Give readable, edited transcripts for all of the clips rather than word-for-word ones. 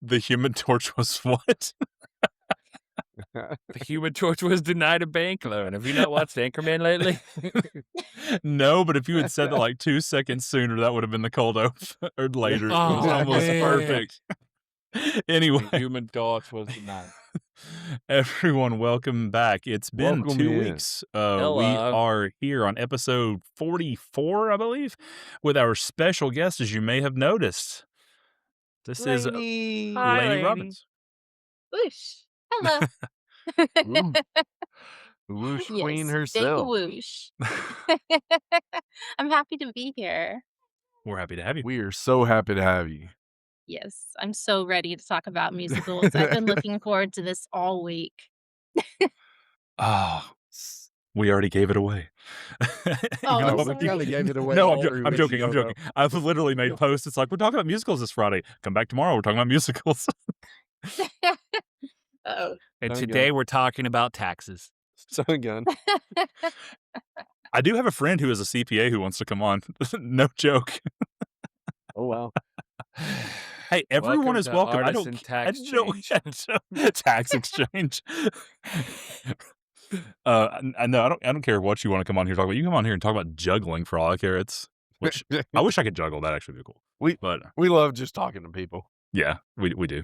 The Human Torch was what? The Human Torch was denied a bank loan. Have you not watched Anchorman lately? No, but if you had said that like 2 seconds sooner, that would have been the cold open or later. It was Oh, almost man. perfect. Anyway, The Human Torch was denied. everyone, welcome back. It's been Welcome 2 in. weeks. We Hello. are here on episode 44, I believe, with our special guest, as you may have noticed. This is Lainey. Hi, Lainey Lainey. Robins. Whoosh. Hello. Ooh, Whoosh Queen Yes, big herself. whoosh. I'm happy to be here. We're happy to have you. We are so happy to have you. Yes, I'm so ready to talk about musicals. I've been looking forward to this all week. Oh, we already gave it away. Oh, Even I'm though- sorry. we kind of gave it away. No, all 3 I'm weeks joking. I'm ago, joking. I've literally made posts. It's like, we're talking about musicals this Friday. Come back tomorrow. We're talking about musicals. Oh. And Done today gun. we're talking about taxes. Son of a gun. I do have a friend who is a CPA who wants to come on. No joke. Oh, wow. Hey, everyone is to welcome. I Artisan don't. Tax I don't Exchange. tax exchange. I don't care what you want to come on here and talk about. You come on here and talk about juggling for all I care. Which I wish I could juggle. That actually would be cool. But We love just talking to people. yeah, we do.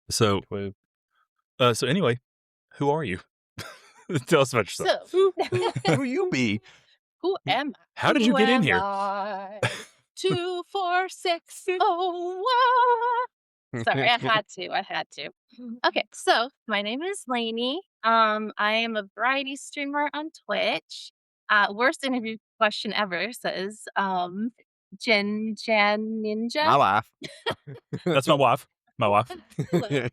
So anyway, who are you? Tell us about yourself. So, Who you be? who am I? How did you get in here? 24601. Sorry, I had to. Okay, so my name is Lainey. I am a variety streamer on Twitch. Worst interview question ever says, Jan Ninja. My life. That's my wife. My wife. Hello.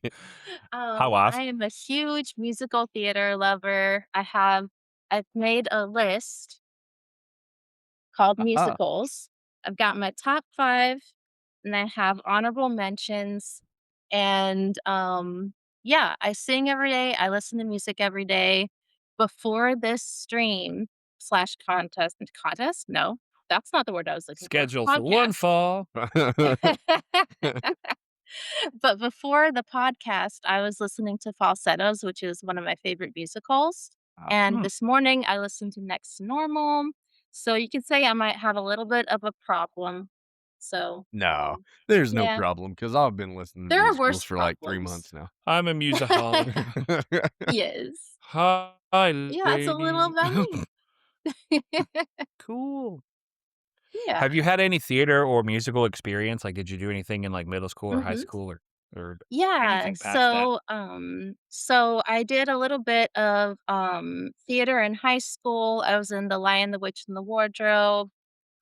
Hi, wife. I am a huge musical theater lover. I've made a list called musicals. I've got my top 5, and I have honorable mentions. And yeah, I sing every day. I listen to music every day. Before this stream / contest? No, that's not the word I was looking Schedule for. for one fall. But before the podcast, I was listening to Falsettos, which is one of my favorite musicals. And this morning I listened to Next to Normal. So you can say I might have a little bit of a problem. So No, there's no yeah. problem because I've been listening to There are musicals worse for like 3 problems. months now. I'm a musicaholic. Yes. Hi, Yeah, that's a little lady. about me. Cool. Yeah. Have you had any theater or musical experience? Like, did you do anything in like middle school or high Mhm. school or Yeah. anything past that? So I did a little bit of theater in high school. I was in The Lion, the Witch, and the Wardrobe.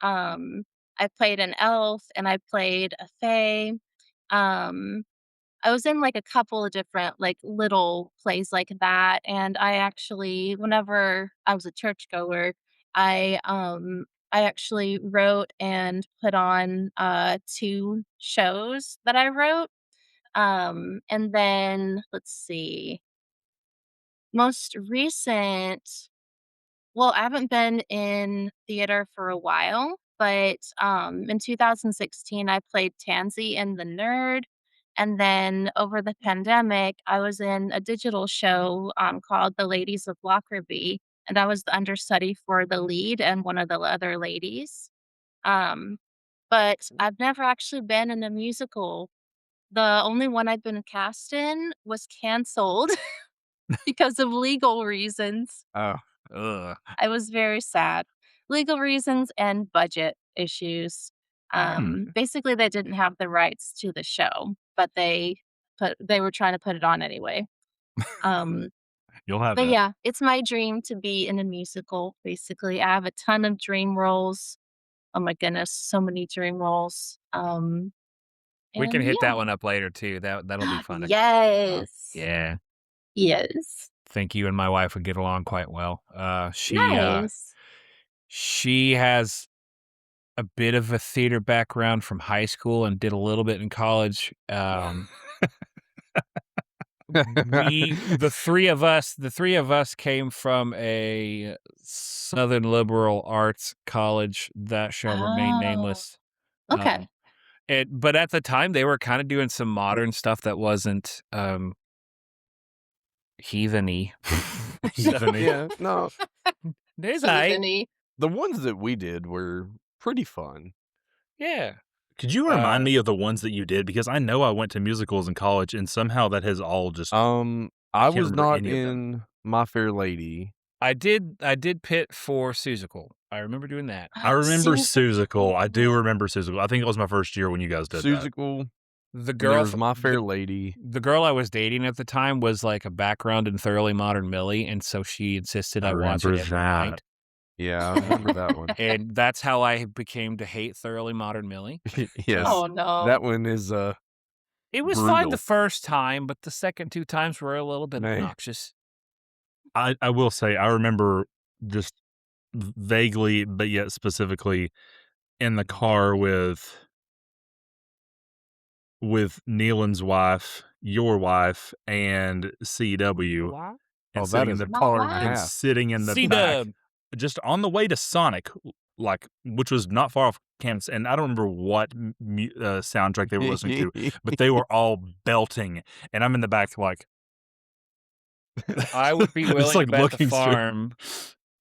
Um, I played an elf and I played a fae. Um, I was in like a couple of different like little plays like that. And I actually, whenever I was a churchgoer, I actually wrote and put on 2 shows that I wrote. And then let's see, most recent, well, I haven't been in theater for a while, but in 2016, I played Tansy in The Nerd. And then over the pandemic, I was in a digital show called The Ladies of Lockerbie. And I was the understudy for the lead and one of the other ladies. Um, but I've never actually been in a musical. The only one I've been cast in was canceled because of legal reasons. Oh, Ugh. I was very sad. Legal reasons and budget issues. Basically, they didn't have the rights to the show, but they were trying to put it on anyway. You'll have But that. yeah, it's my dream to be in a musical. Basically, I have a ton of dream roles. Oh my goodness, so many dream roles. We can And hit yeah. that one up later too. That'll be fun. Yes. Yeah. Yes. Think you and my wife would get along quite well. Nice. She has a bit of a theater background from high school and did a little bit in college. The three of us came from a Southern liberal arts college that shall remain Oh. nameless. Okay. But at the time, they were kinda doing some modern stuff that wasn't, heathen-y. So Heathen-y. Yeah, no, there's I Heatheny. the ones that we did were pretty fun. Yeah. Could you remind Uh, me of the ones that you did? Because I know I went to musicals in college, and somehow that has all just I I can't was remember not any of them. in My Fair Lady. I did pit for Seussical. I remember doing that. I remember Seussical. I do Seussical. remember Seussical. I think it was my first year when you guys did that. Seussical, The and there girl was f My the Fair Lady. the girl I was dating at the time was, like, a background in Thoroughly Modern Millie, and so she insisted I I watch it remember every that. night, Yeah, I remember that one. and that's how I became to hate Thoroughly Modern Millie. Yes, Oh, no. that one is, It was fine the brutal. first time, but the second 2 times were a little bit Man. obnoxious. I will say I remember just vaguely, but yet specifically in the car with Nealon's wife, your wife, and CW, What? Oh, and that sitting in is the a car and a Wow. and half. sitting in the back, C-dub. just on the way to Sonic, like which was not far off campus. And I don't remember what soundtrack they were listening to, but they were all belting, and I'm in the back like, I would be just willing to like bet the looking straight. farm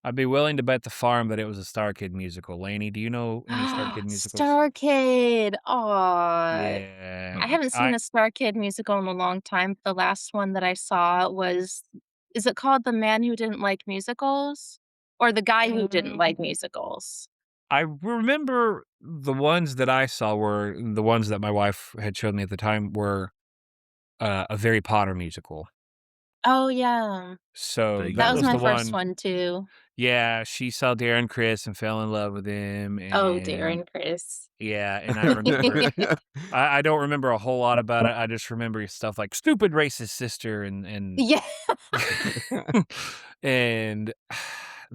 I'd be willing to bet the farm that it was a Star Kid musical. Lainey, do you know any Star Kid musicals? Star Kid. Aw. Yeah. I haven't seen I a Star Kid musical in a long time. The last one that I saw was is it called The Man Who Didn't Like Musicals? Or The Guy Who Didn't Like Musicals? I remember the ones that I saw were the ones that my wife had shown me at the time were, a Harry Potter musical. Oh, yeah. So Vaguely That that was was remember my the that. first one. one too. Yeah, she saw Darren Criss and fell in love with him, Oh, and Darren Criss. yeah, and I remember I don't remember a whole lot about it. I just remember stuff like "stupid racist sister" and Yeah. and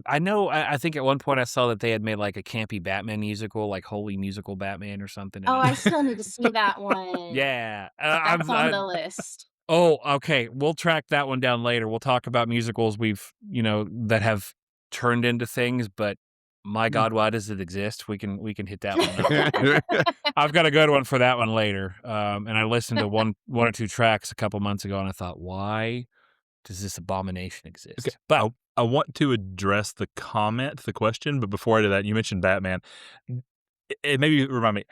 I know I think at one point I saw that they had made, like, a campy Batman musical, like Holy Musical Batman or something, and Oh, I I still need to see that one. yeah, That's I'm on I the list. oh, okay, we'll track that one down later. We'll talk about musicals that have turned into things, but my god, why does it exist? We can hit that one up. I've got a good one for that one later, and I listened to one or 2 tracks a couple months ago, and I thought, "Why does this abomination Okay, exist?" But I want to address the question, but before I do that, you mentioned Batman. Maybe remind me,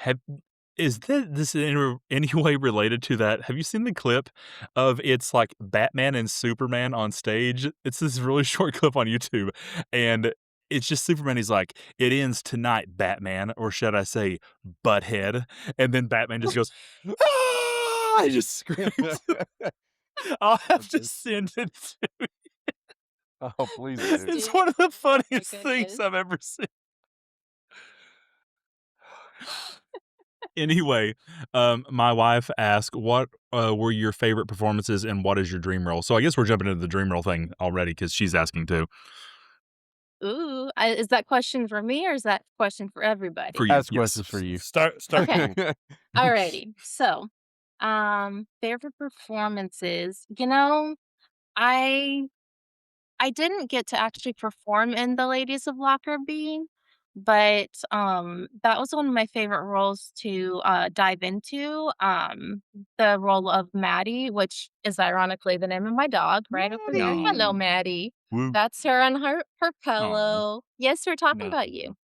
is this in any way related to that? Have you seen the clip of it's like Batman and Superman on stage? It's this really short clip on YouTube, and it's just Superman. He's like, "It ends tonight, Batman," or should I say, "Butthead?" And then Batman just goes, "Ah!" I just screams. I'll have to send it to Oh, please Please do. It's do. one of the Oh my funniest things goodness. I've ever seen. Anyway, my wife asked, "What were your favorite performances, and what is your dream role?" So I guess we're jumping into the dream role thing already because she's asking too. Ooh, is that question for me or is that question for For everybody? you, Ask yes. questions for you. start Okay. cool. Alrighty. So, favorite performances. I I didn't get to actually perform in The Ladies of Lockerbie, but, that was one of my favorite roles to, dive into, the role of Maddie, which is ironically the name of my dog right over there. Hello, No. No. Maddie. Woo. That's her on her Aw. pillow. Yes, we're talking No. about you.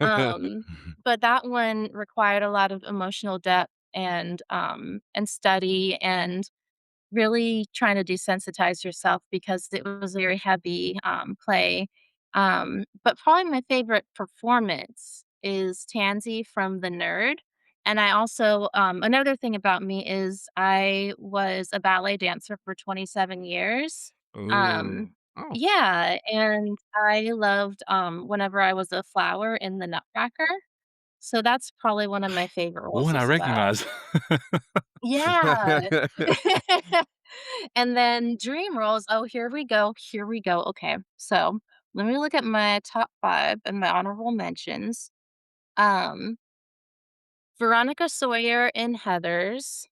Um, but that one required a lot of emotional depth and study and really trying to desensitize yourself because it was a very heavy, play. But probably my favorite performance is Tansy from The Nerd, and I also another thing about me is I was a ballet dancer for 27 years. Um, Ooh. Oh. yeah, and I loved, whenever I was a flower in The Nutcracker, so that's probably one of my favorite roles One I as well. recognize. Yeah. And then dream roles, oh, here we go, okay. So, let me look at my top 5 and my honorable mentions. Um, Veronica Sawyer in Heathers,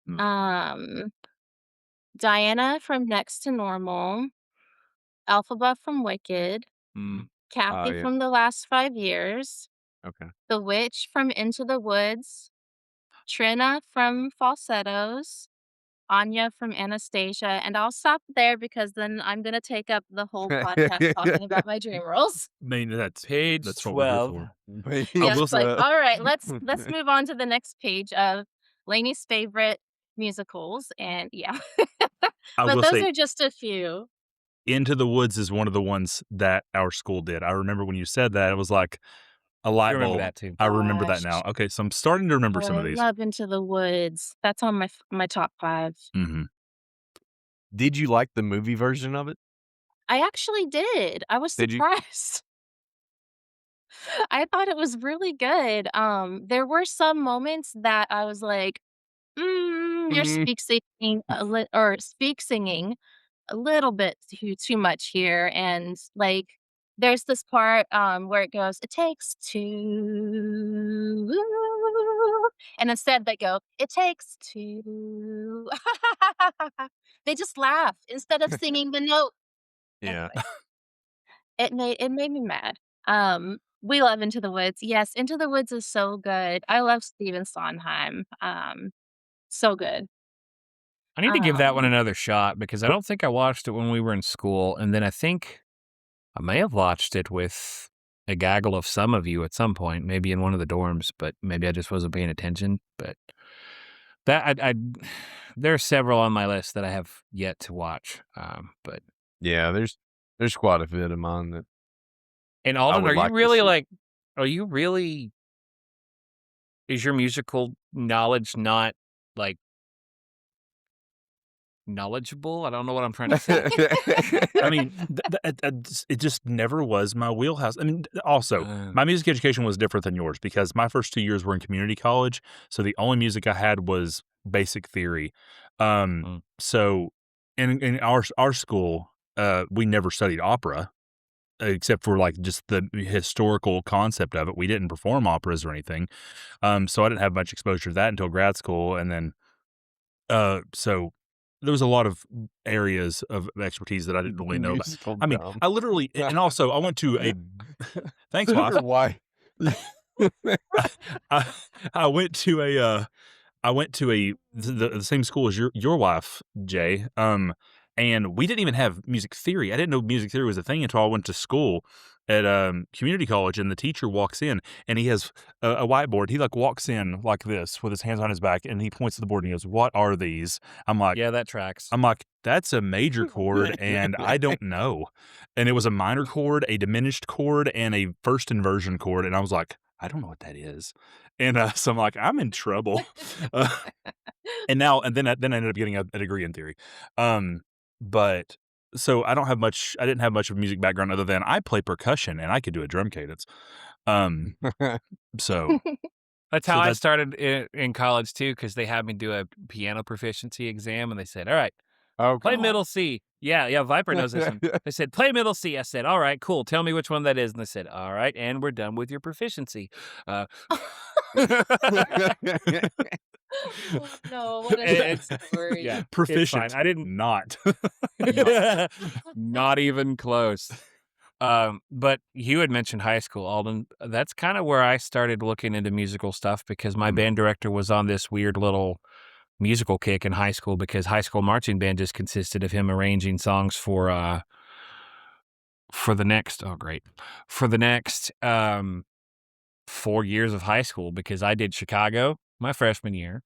Mm, um, Diana from Next to Normal, Elphaba from Wicked, Mm. Oh, Kathy yeah. from The Last 5 Years, Okay. The Witch from Into the Woods, Trina from Falsettos, Anya from Anastasia, and I'll stop there because then I'm gonna take up the whole podcast talking about my dream roles. I mean, Page that's what we're here 12. for. I Yes, will like, say, all right, let's move on to the next page of Lainey's favorite musicals, and yeah. I But will those say, are just a few. Into the Woods is one of the ones that our school did. I remember when you said that, it was like a I light remember bulb. that too. I remember that Gosh. now. Okay, so I'm starting to remember Oh, some I of these. love Into the Woods. That's on my top 5. Mhm. Did you like the movie version of it? I actually did. I was Did you? surprised. I thought it was really good. There were some moments that I was like, you're Mhm. speak singing a little bit too much here." And like, there's this part where it goes, "It takes two," and instead they go, "It takes two." They just laugh instead of singing the note. Yeah. Anyway, it made me mad. We love Into the Woods. Yes, Into the Woods is so good. I love Stephen Sondheim. So good. I need to give that one Um, another shot because I don't think I watched it when we were in school, and then I think I may have watched it with a gaggle of some of you at some point, maybe in one of the dorms, but maybe I just wasn't paying attention. But that there are several on my list that I have yet to watch. But Yeah, there's quite a bit of mine that and I Alden, would like to see. are you really? Is your musical knowledge not like knowledgeable? I don't know what I'm trying to say. I mean, it just never was my wheelhouse. I mean, also, Uh, my music education was different than yours because my first 2 years were in community college, so the only music I had was basic theory. mm. So in our school, we never studied opera except for like just the historical concept of it. We didn't perform operas or anything. So I didn't have much exposure to that until grad school, and then so there was a lot of areas of expertise that I didn't really know about. Musical I mean, dumb. I literally, and also I went to a, thanks, wife. Why? I, I went to the same school as your wife, Jay. And we didn't even have music theory. I didn't know music theory was a thing until I went to school at community college, and the teacher walks in and he has a whiteboard. He like walks in like this with his hands on his back, and he points to the board and he goes, "What are these?" I'm like, Yeah, that tracks. That's a major chord, and I don't know. And it was a minor chord, a diminished chord, and a first inversion chord. And I was like, I don't know what that is. And so I'm like, I'm in trouble. Uh, and then I ended up getting a degree in theory. But so I didn't have much of a music background other than I play percussion and I could do a drum cadence. Um, so, That's so how I that's, started in college too, because they had me do a piano proficiency exam, and they said, "All right, Oh, play come on. middle C." Yeah, Viper knows this one. They said, "Play middle C." I said, "All right, cool. Tell me which one that is." And they said, "All right, and we're done with your proficiency." Uh, Oh, no, what a sad it's story. yeah, it's proficient, fine. I didn't not. not even close. But you had mentioned high school, Alden. That's kind of where I started looking into musical stuff because my Mm. band director was on this weird little musical kick in high school because high school marching band just consisted of him arranging songs for the next for the next 4 years of high school because I did Chicago my freshman year.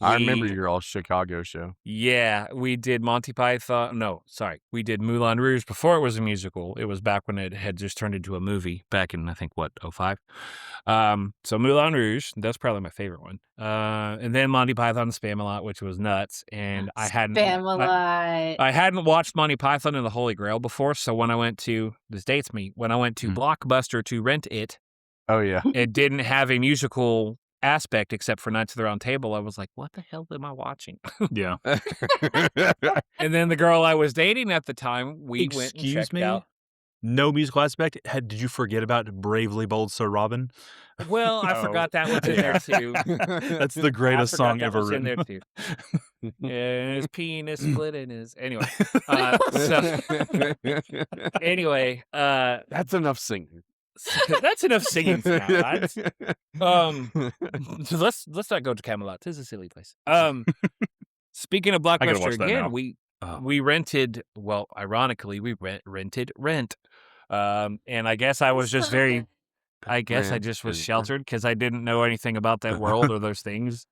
I remember We your all Chicago show. Yeah, we did Monty Python. No, sorry. We did Moulin Rouge before it was a musical. It was back when it had just turned into a movie back in, I think, what, '05? So Moulin Rouge, that's probably my favorite one. And then Monty Python and Spamalot, which was nuts. And Spamalot. I hadn't watched Monty Python and the Holy Grail before. So when I went to, this dates me, when I went to Mhm. Blockbuster to rent it, Oh, yeah. it didn't have a musical aspect except for Knights of the Round Table. I was like, what the hell am I watching? Yeah. And then the girl I was dating at the time, we went and Excuse checked me? out. No musical aspect. Did you forget about Bravely Bold Sir Robin? Well, I Oh. forgot that was in there too. That's the greatest I forgot song that ever was in written. there too. Yeah, his penis split in his anyway. So anyway, That's enough singing. That's enough singing for now, lads. So let's not go to Camelot. This is a silly place. Speaking of I gotta Blockbuster watch that again, now. we Oh. we rented. Well, ironically, we rented Rent. And I guess I was just very. I guess I Rent just was is- sheltered because I didn't know anything about that world or those things.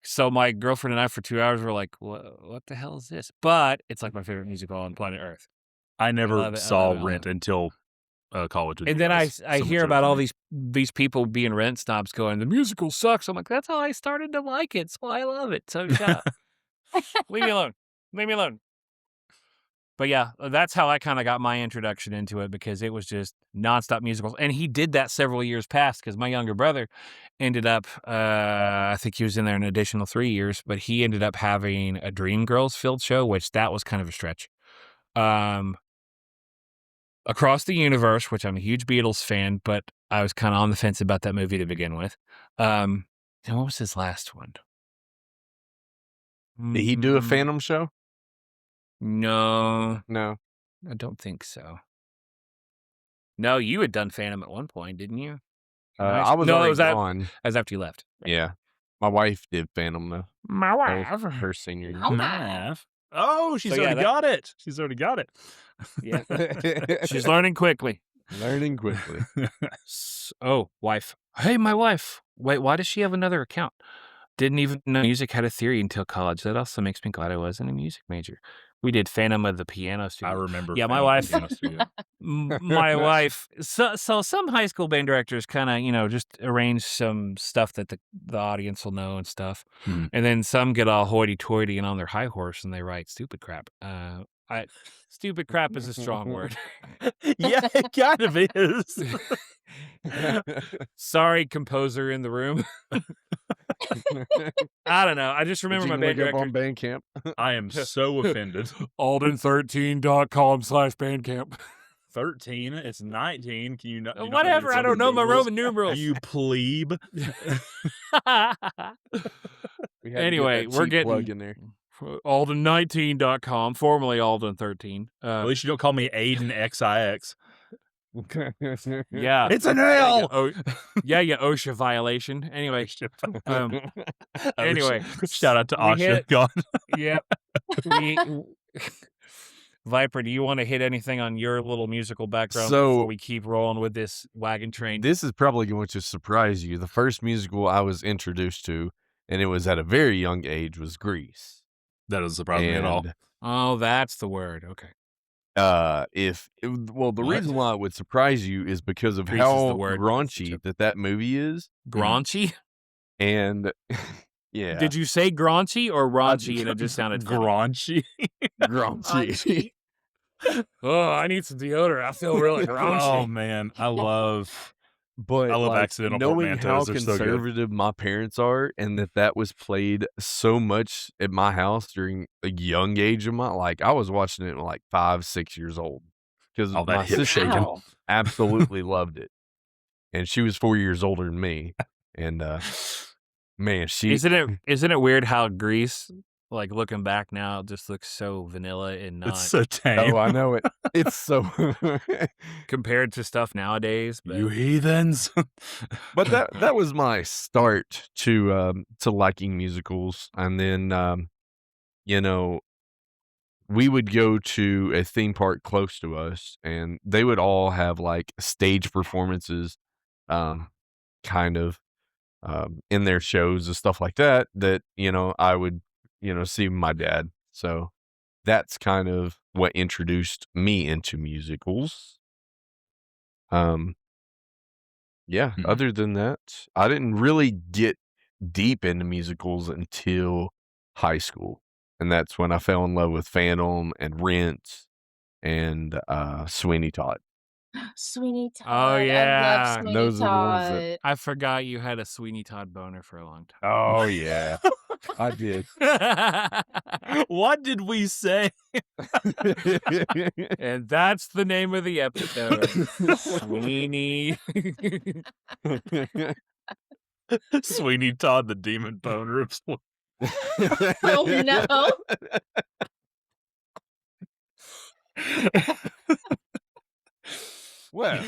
So my girlfriend and I, for 2 hours, were like, "What the hell is this?" But it's like my favorite musical on planet Earth. I never love it, I saw love it, I love Rent it. until college with And you then I guys. hear Someone about showed it all to me. these people being Rent snobs going, the musical sucks. I'm like, that's how I started to like it. It's why I love it. So shut up. Leave me alone. Leave me alone. But yeah, that's how I kind of got my introduction into it because it was just nonstop musicals. And he did that several years past because my younger brother ended up, I think he was in there an additional 3 years, but he ended up having a Dreamgirls field show, which that was kind of a stretch. Across the Universe, which I'm a huge Beatles fan, but I was kind of on the fence about that movie to begin with. And what was his last one? Did he do a Mm, Phantom show? No, No. I don't think so. No, you had done Phantom at one point, didn't you? Nice. I was No, it already was that gone. as after you left. Yeah. My wife did Phantom though. My Her senior year. Math. Oh, she's So, yeah, already that- got it. She's already got it. Yeah, she's learning quickly. Learning quickly. Oh, wife. Hey, my wife. Wait, why does she have another account? Didn't even know music had a theory until college. That also makes me glad I wasn't a music major. We did Phantom of the Piano I Studio. remember. Yeah, my Phantom wife- Piano Studio. My wife. So some high school band directors kind of, just arrange some stuff that the audience will know and stuff. Hmm. And then some get all hoity-toity and on their high horse and they write stupid crap. Stupid crap is a strong word. Yeah, it kind of is. Sorry, composer in the room. I don't know. I just remember my band director. on Bandcamp. I am so offended. Alden13.com/Bandcamp. 13. It's 19. Can you not? you not Whatever. read I don't know my numerals? Roman numerals. You plebe. Anyway, we're getting plug in there. Alden19.com, formerly Alden13. At least you don't call me Aiden XIX. Yeah. It's an L. Oh, yeah, OSHA violation. Anyway, anyway, shout out to we OSHA. hit- God. yeah. Viper, do you want to hit anything on your little musical background So- before we keep rolling with this wagon train? This is probably going to surprise you. The first musical I was introduced to, and it was at a very young age, was Grease. That doesn't surprise me at all. And, Oh, that's the word. Okay. the What? reason why it would surprise you is because of Grease is how the word. raunchy that movie is. Graunchy? And yeah, Did you say graunchy or raunchy and it just sounded funny? Graunchy. raunchy. Oh, I need some deodorant. I feel really Oh raunchy. man, I love But I love like, accidental knowing how portmanteaus. They're so good. conservative my parents are, and that was played so much at my house during a young age of I was watching it at like 5, 6 years old because All that my hip sister shaking. absolutely loved it, and she was 4 years older than me, and man, she Isn't it weird how Grease, like looking back now, just looks so vanilla and not It's so tame. Oh, I know it. It's so. compared to stuff nowadays? But You heathens. But that was my start to liking musicals, and then we would go to a theme park close to us, and they would all have like stage performances, kind of in their shows and stuff like that. I would see with my dad. So that's kind of what introduced me into musicals. Yeah, Mhm. other than that, I didn't really get deep into musicals until high school. And that's when I fell in love with Phantom and Rent and Sweeney Todd. Sweeney Todd. Oh, I yeah. love Sweeney Those are the ones that- Todd. I forgot you had a Sweeney Todd boner for a long Oh yeah, I did. time. What did we say? And that's the name of the episode. Sweeney. Sweeney Todd, the demon boner of Oh no. Well,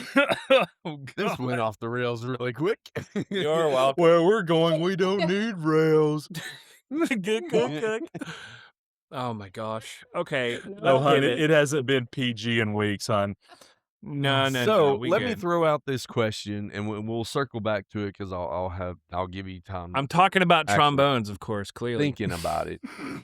Oh, this God. went off the rails really quick. You're welcome. Where we're going, we don't need rails. Good. Oh my gosh. Okay. Oh, Let's hon, pivot. it hasn't been PG in weeks, hon. No. So We let me good. throw out this question, and we'll circle back to it because I'll give you time I'm talking about actually trombones, of course, clearly. thinking about it.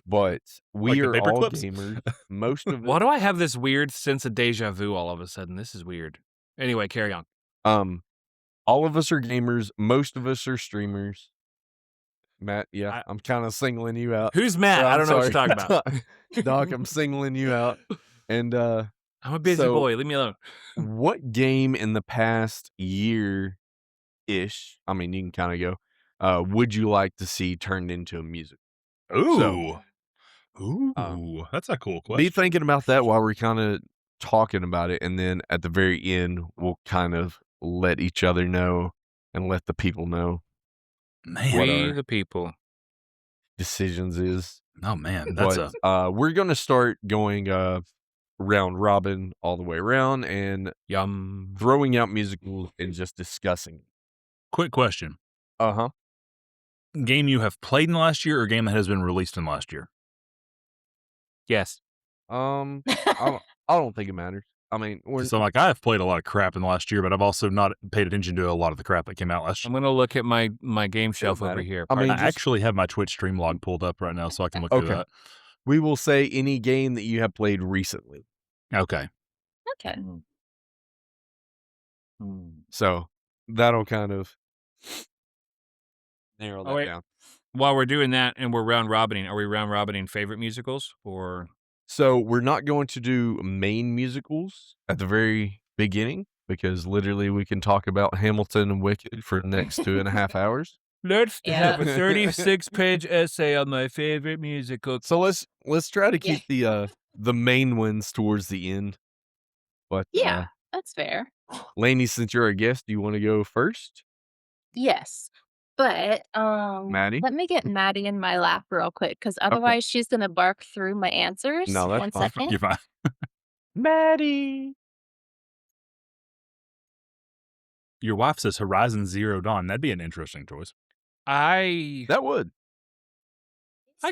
But we Like the are paper all clips? gamers. Most of Why it. do I have this weird sense of deja vu all of a sudden? This is weird. Anyway, carry on. All of us are gamers. Most of us are streamers. Matt, yeah, I'm kind of singling you out. Who's Matt? I I'm don't know what you're sorry. talking about. Doc, I'm singling you out. And I'm a busy so boy. Leave me alone. what game in the past year ish, I mean, you can kind of go, would you like to see turned into a music? Ooh. So, Ooh. That's a cool be question. thinking about that while we're kind of talking about it. And then at the very end, we'll kind of let each other know and let the people know Man. what We our the people. decisions is. Oh, man. That's But we're going to start going round robin all the way around and Yum. throwing out musicals and just discussing. quick question. Uh-huh. Game you have played in the last year or game that has been released in the last year? Yes. I don't think it matters. I mean, So, like, I have played a lot of crap in the last year, but I've also not paid attention to a lot of the crap that came out last I'm year. going to look at my game shelf over matter. here. I mean, I Pardon. actually have my Twitch stream log pulled up right now, so I can look through Okay. that. we will say any game that you have played recently. Okay. Okay. So that'll kind of narrow that wait. down. While we're doing that and we're round robining, are we round robining favorite musicals or? So we're not going to do main musicals at the very beginning because literally we can talk about Hamilton and Wicked for the next 2.5 hours. Let's Yeah. have a 36-page essay on my favorite musical. So let's try to Yeah. keep the main ones towards the end. But Yeah, that's fair. Lainey, since you're a guest, do you want to go first? Yes. But Maddie? let me get Maddie in my lap real quick, because otherwise she's gonna bark through my answers. No, that's One fine. second. You're fine. Maddie. Your wife says Horizon Zero Dawn. That'd be an interesting choice. I That would.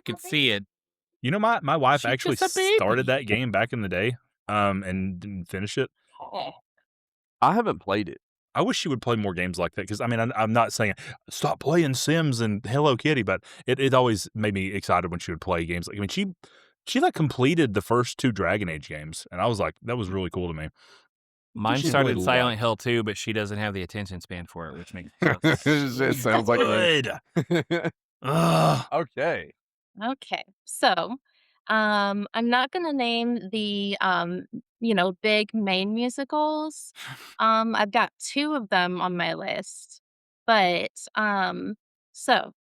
could see it. You know, my wife She's actually just a baby. started that game back in the day, and didn't finish it. Oh. I haven't played it. I wish she would play more games like that because I mean I'm not saying stop playing Sims and Hello Kitty, but it always made me excited when she would play games. Like I mean she like completed the first 2 Dragon Age games, and I was like that was really cool to me. Mine she's started really Silent loved. Hill too, but she doesn't have the attention span for it, which makes It sounds like Good. that. Ugh. Okay. Okay. So, I'm not gonna name the big main musicals. I've got 2 of them on my list. But so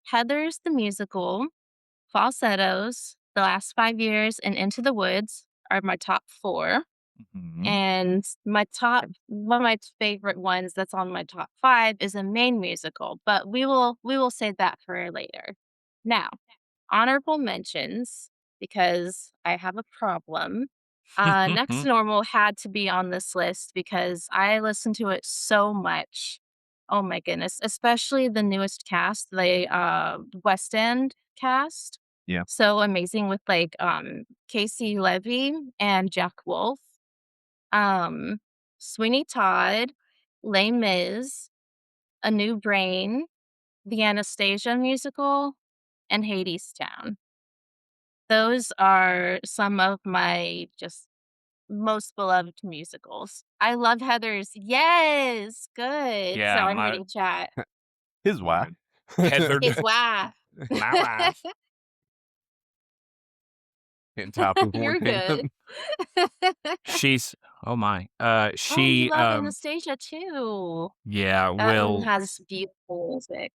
Heather's the musical, Falsettos, The Last 5 Years, and Into the Woods are my top 4. Mhm. And one of my favorite ones that's on my top 5 is a main musical, but we will save that for later. Now, honorable mentions, because I have a problem. Next to Normal had to be on this list because I listen to it so much. Oh my goodness, especially the newest cast, the West End cast. Yeah. So amazing with like Casey Levy and Jack Wolf. Sweeney Todd, Les Mis, A New Brain, the Anastasia musical, and Hadestown. Those are some of my just most beloved musicals. I love Heather's. Yes, good. Yeah, Sorry, I'm my- reading chat. His wife. Heather. His wife. My wife. Can't top with You're one hand. good. She's oh my. Oh, you She love Anastasia too. yeah, That one Will has beautiful music.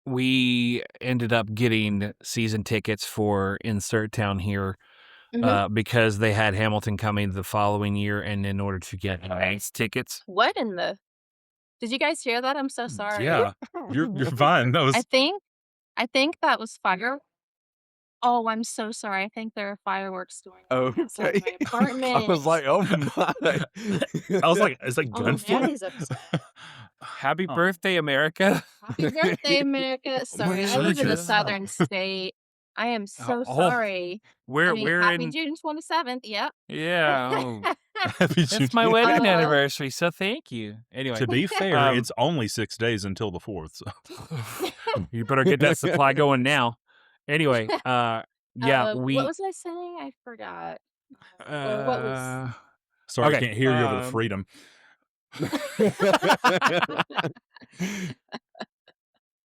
we ended up getting season tickets for Insert Town here because they had Hamilton coming the following year, and in order to get nice tickets, What in the? Did you guys hear that? I'm so sorry. Yeah. You're fine. That was I think that was fire. Oh, I'm so sorry. I think there are fireworks going on outside Okay. my I was apartment. like, "Oh my." I was like, "Is that Oh, gunfire?" Daddy's upset. Happy Oh, birthday, America. Happy birthday, America. Sorry, I live in a America. southern state. I am so Oh, sorry. I we're mean, we're happy in June 27th. Yep. yeah. Oh, happy June. it's my wedding Uh, anniversary, so thank you. Anyway, To be fair, um, it's only 6 days until the 4th, so you better get that supply going now. Anyway, yeah, what we was I saying? I forgot. Or what was uh sorry, I okay. can't hear you over the freedom.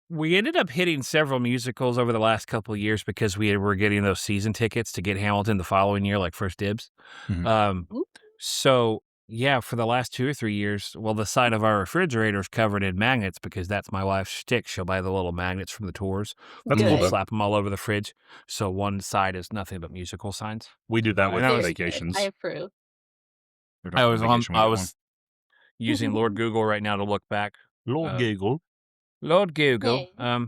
We ended up hitting several musicals over the last couple of years because we were getting those season tickets to get Hamilton the following year, like first dibs. Mhm. Oop. So yeah, for the last 2 or 3 years, well, the side of our refrigerator is covered in magnets because that's my wife's shtick. She'll buy the little magnets from the tours, That's cool, and though. Good. slap them all over the fridge. So one side is nothing but musical signs. We do that And with I was Very good. I vacations. approve. We don't have vacation, we I get one. was using Lord Google right now to look back. Little Uh, giggle. Lord Google. Hey.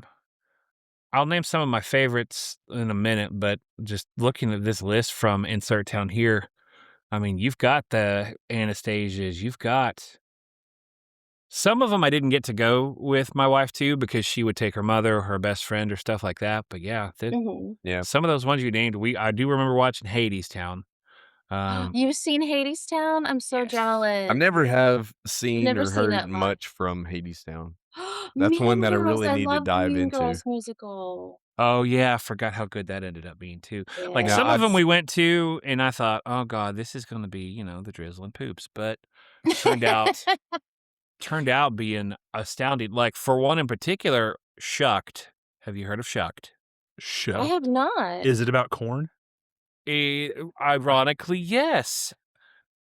I'll name some of my favorites in a minute, but just looking at this list from Insert Town here, I mean, you've got the Anastasias, you've got some of them I didn't get to go with my wife to because she would take her mother or her best friend or stuff like that. But yeah, Mhm. Yeah. some of those ones you named, I do remember watching Hades Town. You've seen Hadestown? I'm so Yes. I jealous. never have I've seen never or seen heard it live. much from Hadestown. That's one Mean that I Girls. really I need to love the dive Mean into. Girls musical. Oh yeah, I forgot how good that ended up being too. Like Now some Yeah. of them I've we went to, and I thought, oh god, this is going to be the drizzling poops, but turned out being astounding. Like for one in particular, Shucked. Have you heard of Shucked? I Shuck. have not. Is it about corn? Ironically, yes.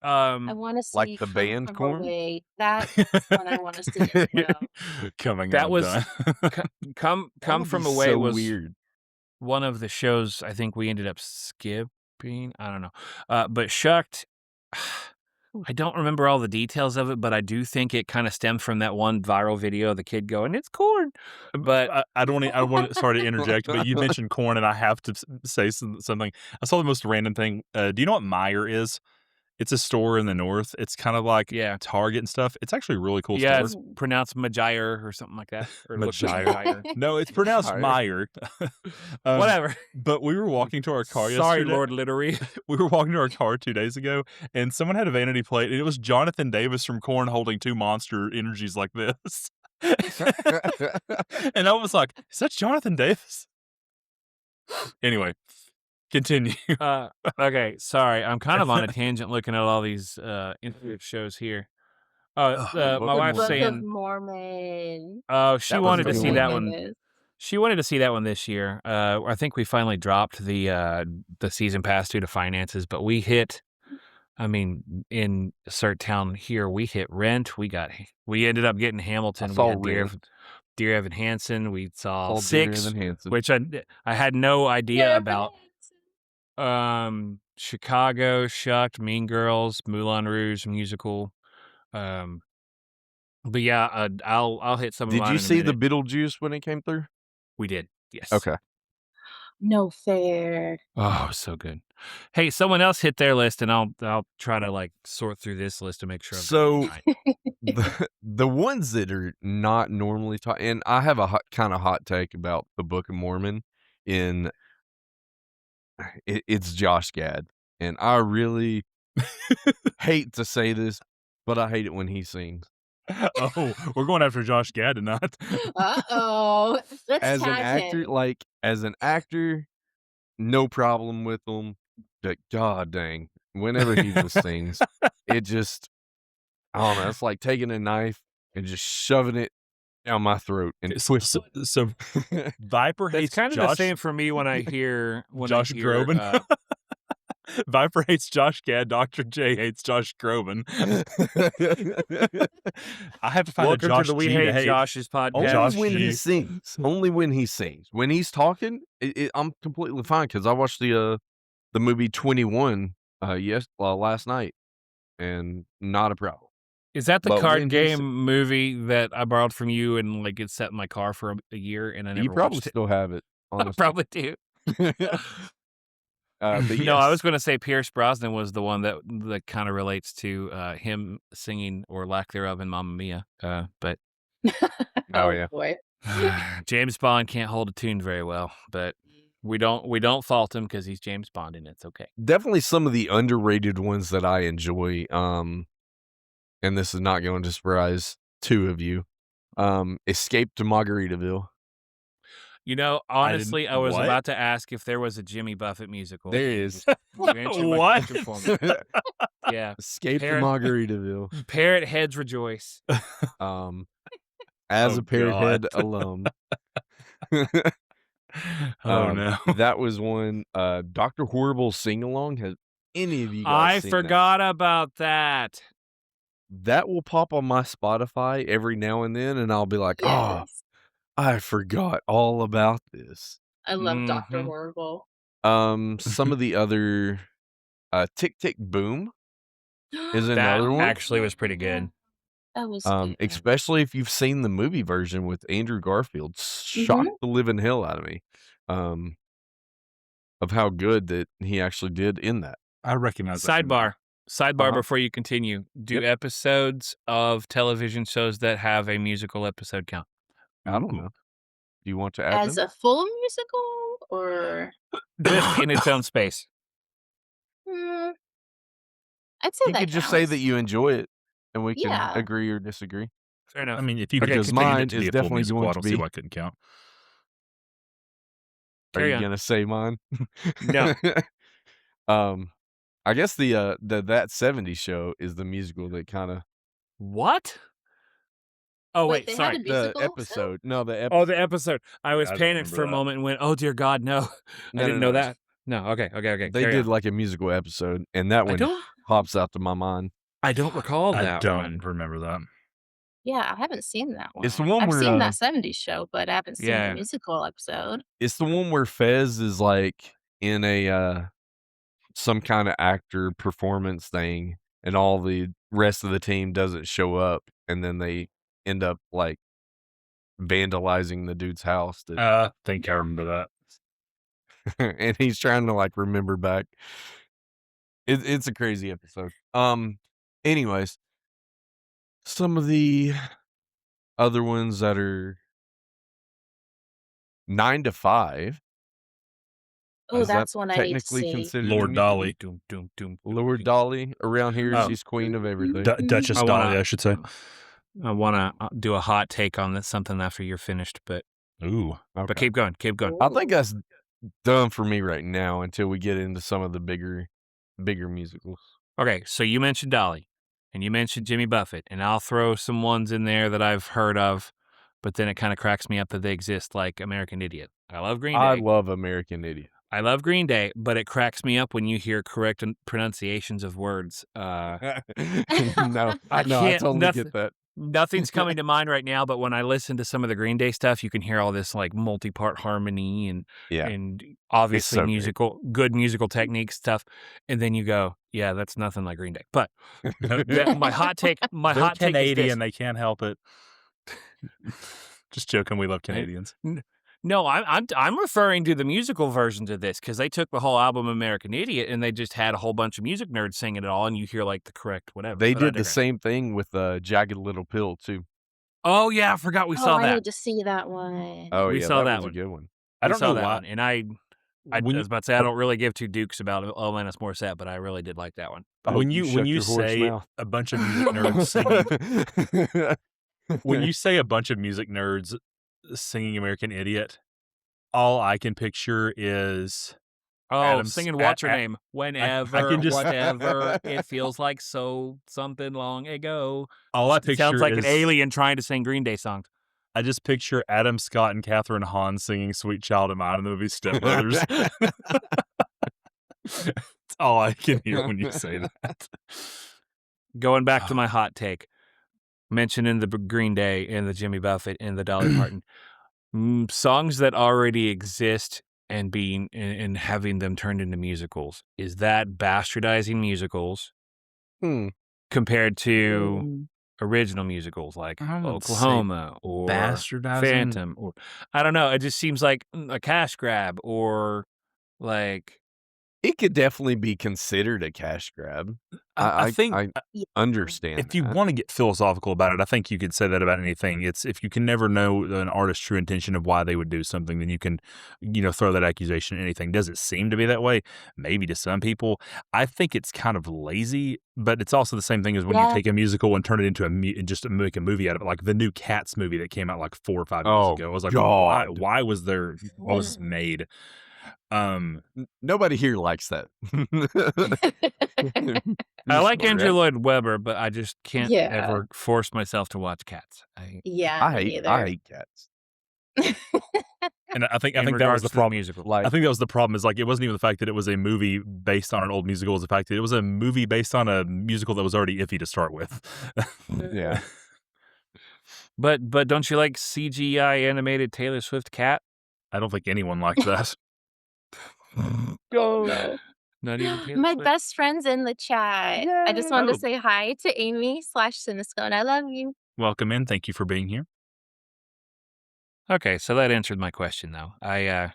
I Um, want to like see the Come band From Corn. Away. That's one I want to see as well. Coming that was undone. Come That would From be Away so was weird. one of the shows I think we ended up skipping. I don't know. But Shucked, I don't remember all the details of it, but I do think it kind of stemmed from that one viral video of the kid going, "It's corn." But I don't. I want. Sorry to interject, but you mentioned corn, and I have to say something. I saw the most random thing. Do you know what Meyer is? It's a store in the north. It's kind of like yeah, Target and stuff. It's actually a really cool yeah, store. it's pronounced Majire or something like that, or it looks like Majire. Majire. No, it's pronounced Higher. Meyer. Whatever. But we were walking to our car Sorry, yesterday. Lord Littery. We were walking to our car 2 days ago, and someone had a vanity plate, and it was Jonathan Davis from Korn holding 2 Monster Energies like this. And I was like, "Is that Jonathan Davis?" Anyway, continue. Okay, sorry, I'm kind of on a tangent looking at all these internet shows here. Book My of wife's Book of saying, Mormon. oh, she That was wanted a to good see Oh one. that my one. goodness. She wanted to see that one this year. I think we finally dropped the season pass due to finances, but we hit. I mean, in Cert Town here, we hit Rent. We ended up getting I Hamilton. We saw had Rent. Dear Evan Hansen. We saw Saw Dear Six, Evan Hansen. which I had no idea about. Chicago, Shucked, Mean Girls, Moulin Rouge musical. But yeah, I'll hit some of Did mine you in a see the minute. Beetlejuice when it came through? We did, yes. Okay. No fair. Oh, so good. Hey, someone else hit their list, and I'll try to like sort through this list to make sure. So Right. the ones that are not normally taught, and I have a kind of hot take about the Book of Mormon. It's Josh Gad, and I really hate to say this, but I hate it when he sings. Oh, we're going after Josh Gad tonight. Uh-oh. Let's As an tag actor, him. as an actor, no problem with him. But god dang, whenever he just sings, it just, I don't know. It's like taking a knife and just shoving it down my throat and twisting. So Viper It's hates kind of the Josh. same for me when I hear Josh Groban. Viper hates Josh Gad. Dr. J hates Josh Groban. I have to find Welcome a Josh to the We G to Hate hate. Josh's podcast. Only Josh when he G. sings. Only when he sings. When he's talking, I'm completely fine because I watched the movie 21 last night, and not a problem. Is that the But card when he game movie that I borrowed from you and like it's set in my car for a year and I never You probably watched it? still have it, I honestly. probably do. But No, I was yes, going to say Pierce Brosnan was the one that kind of relates to him singing or lack thereof in Mamma Mia. But oh Oh yeah, boy. James Bond can't hold a tune very well. But we don't fault him because he's James Bond and it's okay. definitely some of the underrated ones that I enjoy. And this is not going to surprise two of you. Escape to Margaritaville. You know, I didn't. honestly, I was What? about to ask if there was a Jimmy Buffett musical. There and is. You answered my What? question for me. Yeah. Escape to Parrot- Margaritaville. Parrot heads rejoice. As Oh, a Parrot God. Head alum. Oh no. That was one. Dr. Horrible sing along. Has any of you guys I seen forgot about that. that will pop on my Spotify every now and then, and I'll be like, oh, Yes. I forgot all about this. I love Dr. Mhm. Horrible. Some of the other Tick Tick Boom is That another one. actually was pretty good. That was good. Especially if you've seen the movie version with Andrew Garfield. Shocked the living hell out of me. Of how good that he actually did in that. I recognize that. Sidebar Uh-huh. before you continue. Do Yep. episodes of television shows that have a musical episode count? I don't know. Do you want to add As them? a full musical or Just in its own space. Hmm, I'd say You that could just say counts. that you enjoy it, and we can Yeah. agree or disagree. Fair enough. I mean, if you Okay, could Because continue. mine to is be a full definitely musical, going I to don't see be. why it couldn't count. Are Carry you on. gonna say mine? No. I guess the That 70s Show is the musical that kind of What? Oh, Wait, wait, they had sorry. a the musical episode. No, the Oh, the episode. I was I don't panicked for a remember that. moment and went, oh, dear God, no. No, I didn't no, know no. that. No, okay. They Carry did on. like a musical episode, and that I one don't pops out to my mind. I don't recall I that don't one. remember that. Yeah, I haven't seen that one. It's the one I've where seen that 70s show, but I haven't seen Yeah. the musical episode. it's the one where Fez is like in a some kind of actor performance thing, and all the rest of the team doesn't show up, and then they end up like vandalizing the dude's house. I think I remember that. And he's trying to like remember back. It's a crazy episode. Anyways, some of the other ones that are 9 to 5. Oh, Is that that's one I need to technically see. considered a Lord musical? Dolly. Doom, doom, doom. Lord Dolly. Around here, Oh. she's queen of everything. Duchess I wanna- Dolly, I should say. I want to do a hot take on this, something after you're finished, but Ooh. but Okay. keep going. I think that's done for me right now until we get into some of the bigger musicals. Okay, so you mentioned Dolly, and you mentioned Jimmy Buffett, and I'll throw some ones in there that I've heard of, but then it kind of cracks me up that they exist, like American Idiot. I love Green Day. I love American Idiot. I love Green Day, but it cracks me up when you hear correct pronunciations of words. No, I I can't- totally nothing- get that. Nothing's coming to mind right now, but when I listen to some of the Green Day stuff, you can hear all this like multi-part harmony and Yeah. and obviously so great. good musical technique stuff, and then you go, yeah, that's nothing like Green Day. But my hot take, They're take is Canadian. this. They can't help it. Just joking. We love Canadians. No, I'm referring to the musical versions of this because they took the whole album American Idiot and they just had a whole bunch of music nerds singing it all, and you hear like the correct whatever. They But I did the digress. same thing with Jagged Little Pill too. Oh yeah, I forgot we saw I that. need to see that one. Oh We yeah, saw that that was one. a good one. I We don't saw know that why. one, and I When was you- about to say I don't really give two dukes about Alanis Morissette, but I really did like that one. I hope When you shut your horse say mouth. a bunch of music nerds singing, when you say a bunch of music nerds singing American Idiot, all I can picture is Oh, Adam's- singing "What's Your I- Name?" Whenever, can just- whatever, it feels like so something long ago. all I It picture sounds like is an alien trying to sing Green Day songs. I just picture Adam Scott and Catherine Hahn singing "Sweet Child of Mine" in the movie Step Brothers. That's all I can hear when you say that. Going back to my hot take, mentioning the Green Day and the Jimmy Buffett and the Dolly Parton songs that already exist and having them turned into musicals. Is that bastardizing musicals compared to original musicals like I wouldn't say Oklahoma or Bastardizing. Phantom? Or I don't know. It just seems like a cash grab or Like, It could definitely be considered a cash grab. I think I Yeah. understand if you that. want to get philosophical about it, I think you could say that about anything. It's if you can never know an artist's true intention of why they would do something, then you can, throw that accusation at anything. Does it seem to be that way? Maybe to some people. I think it's kind of lazy, but it's also the same thing as when you Yeah. take a musical and turn it into and just make a movie out of it. Like the new Cats movie that came out like 4 or 5 years Oh, ago. I was like, why? God. Why was there? Why was this made? Nobody here likes that. I like Right? Andrew Lloyd Webber, but I just can't Yeah. ever force myself to watch Cats. Yeah, I me hate neither. I hate cats. And I think in that was regards the to problem. musical. Like, I think that was the problem. Is like it wasn't even the fact that it was a movie based on an old musical. It was the fact that it was a movie based on a musical that was already iffy to start with. yeah. But don't you like CGI animated Taylor Swift cat? I don't think anyone liked that. No. Not even Taylor My Swift. best friend's in the chat. I just wanted Oh. to say hi to Amy /Cinescone. I love you. Welcome in. Thank you for being here. Okay, so that answered my question, though. I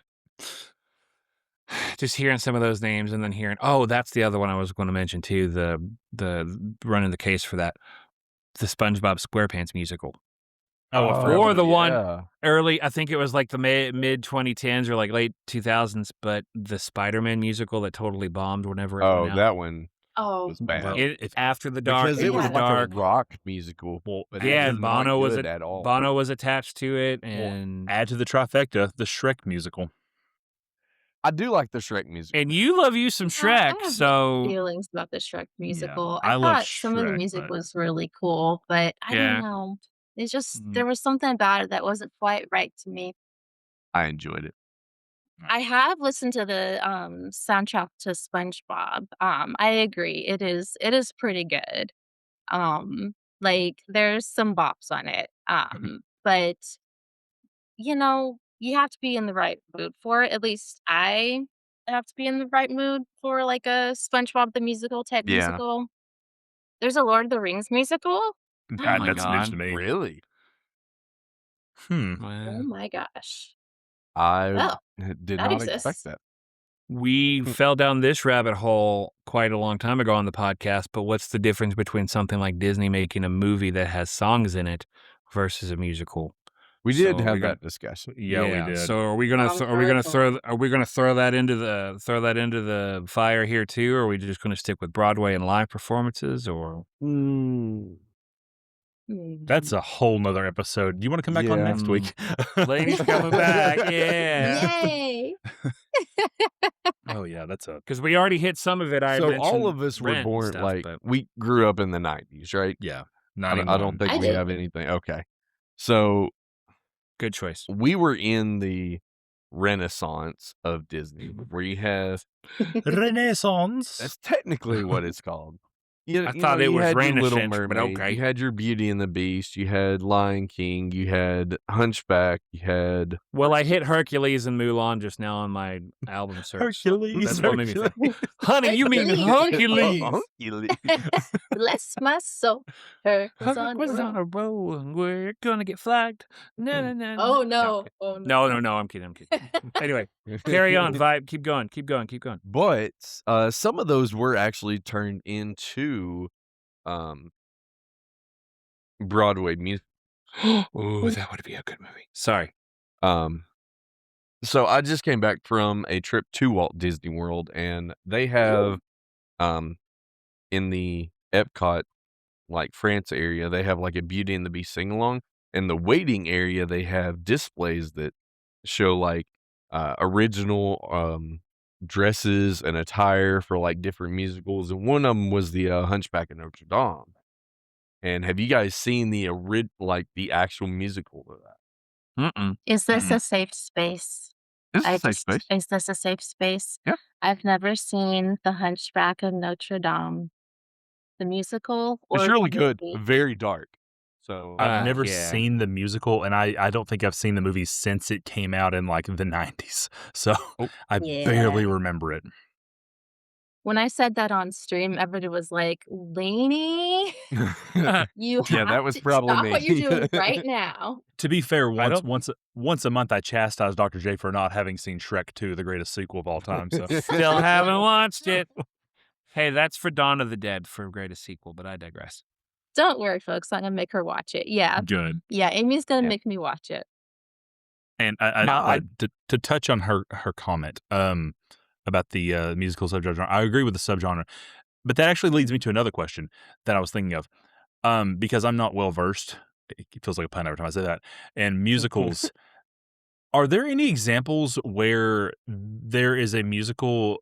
just hearing some of those names and then hearing, oh, that's the other one I was going to mention too. The running the case for that, the SpongeBob SquarePants musical, Oh, I forgot or about the that. one early. I think it was like the mid 2010s or like late 2000s, but the Spider-Man musical that totally bombed whenever it Oh, went out. that one Oh, was bad. Well, It, After the Dark, Because it was Into the like Dark. a rock musical. Well, But Yeah, it was and not Bono was good at all. Bono was attached to it, and add to the trifecta the Shrek musical. I do like the Shrek music. you love you some I Shrek, have so feelings about the Shrek musical. I I love thought some of the Shrek, music but- was really cool, but I Yeah. don't know. It's just Mhm. there was something about it that wasn't quite right to me. I enjoyed it. I have listened to the soundtrack to SpongeBob. I agree. It is pretty good. Like there's some bops on it. But you have to be in the right mood for it. At least I have to be in the right mood for like a SpongeBob the musical type Yeah. musical. There's a Lord of the Rings musical. God, my that's news God. to me. Really? Hmm. Oh Well, my gosh. I Well, did that not expect exists. that. we fell down this rabbit hole quite a long time ago on the podcast, but what's the difference between something like Disney making a movie that has songs in it versus a musical? We So did are we have gonna- that discussion. Yeah, we did. So are we gonna Long are we gonna time throw that into the fire here too, or are we just gonna stick with Broadway and live performances, or That's a whole nother episode. Do you want to come back on Yeah. next week? Lainey's coming back? Yeah, Yay! Oh yeah, that's a because we already hit some of it. I So all mentioned of us were Rent and born stuff, like but we grew up in the 90s, right? yeah. I 91. don't think I we did. have anything. Okay. So good choice. we were in the renaissance of Disney where you have Renaissance. that's technically what it's called. I thought it you was had your Little Renaissance, but Mermaid, okay. you had your Beauty and the Beast, you had Lion King, you had Hunchback, you had Well, I hit Hercules and Mulan just now on my album search. so Hercules. That's what made me think. Hercules. Honey, you mean Hercules. Hercules? Bless my soul. Herc was Herc on was a on roll. a roll, and we're gonna get flagged. No, no, no. Oh no. no. Oh no. No, I'm kidding. Anyway, carry on, Vibe. Keep going. But some of those were actually turned into Broadway music. Ooh, that would be a good movie. Sorry. So I just came back from a trip to Walt Disney World, and they have in the Epcot, like France area, they have like a Beauty and the Beast sing along. In the waiting area, they have displays that show like original dresses and attire for like different musicals, and one of them was the Hunchback of Notre Dame. And have you guys seen the the actual musical of that? Mm-mm. Is this a safe space? Is this a safe space? Yeah. I've never seen The Hunchback of Notre Dame, the musical. Or It's the really good, movie. very dark. So I've never yeah. seen the musical, and I don't think I've seen the movie since it came out in like the 90s. So Oh. I Yeah. barely remember it. When I said that on stream, everybody was like, "Lainey, you Yeah, have that was to probably stop what you're me. doing right now." To be fair, I don't. once a month, I chastise Dr. J for not having seen Shrek 2, the greatest sequel of all time. So Still haven't watched it. Hey, that's for Dawn of the Dead for greatest sequel, but I digress. Don't worry, folks, I'm gonna make her watch it. Yeah. good. Yeah, Amy's gonna Yeah. make me watch it. And Now, I to touch on her comment about the musical subgenre, I agree with the subgenre, but that actually leads me to another question that I was thinking of. Because I'm not well versed, it feels like a pun every time I say that. And musicals, are there any examples where there is a musical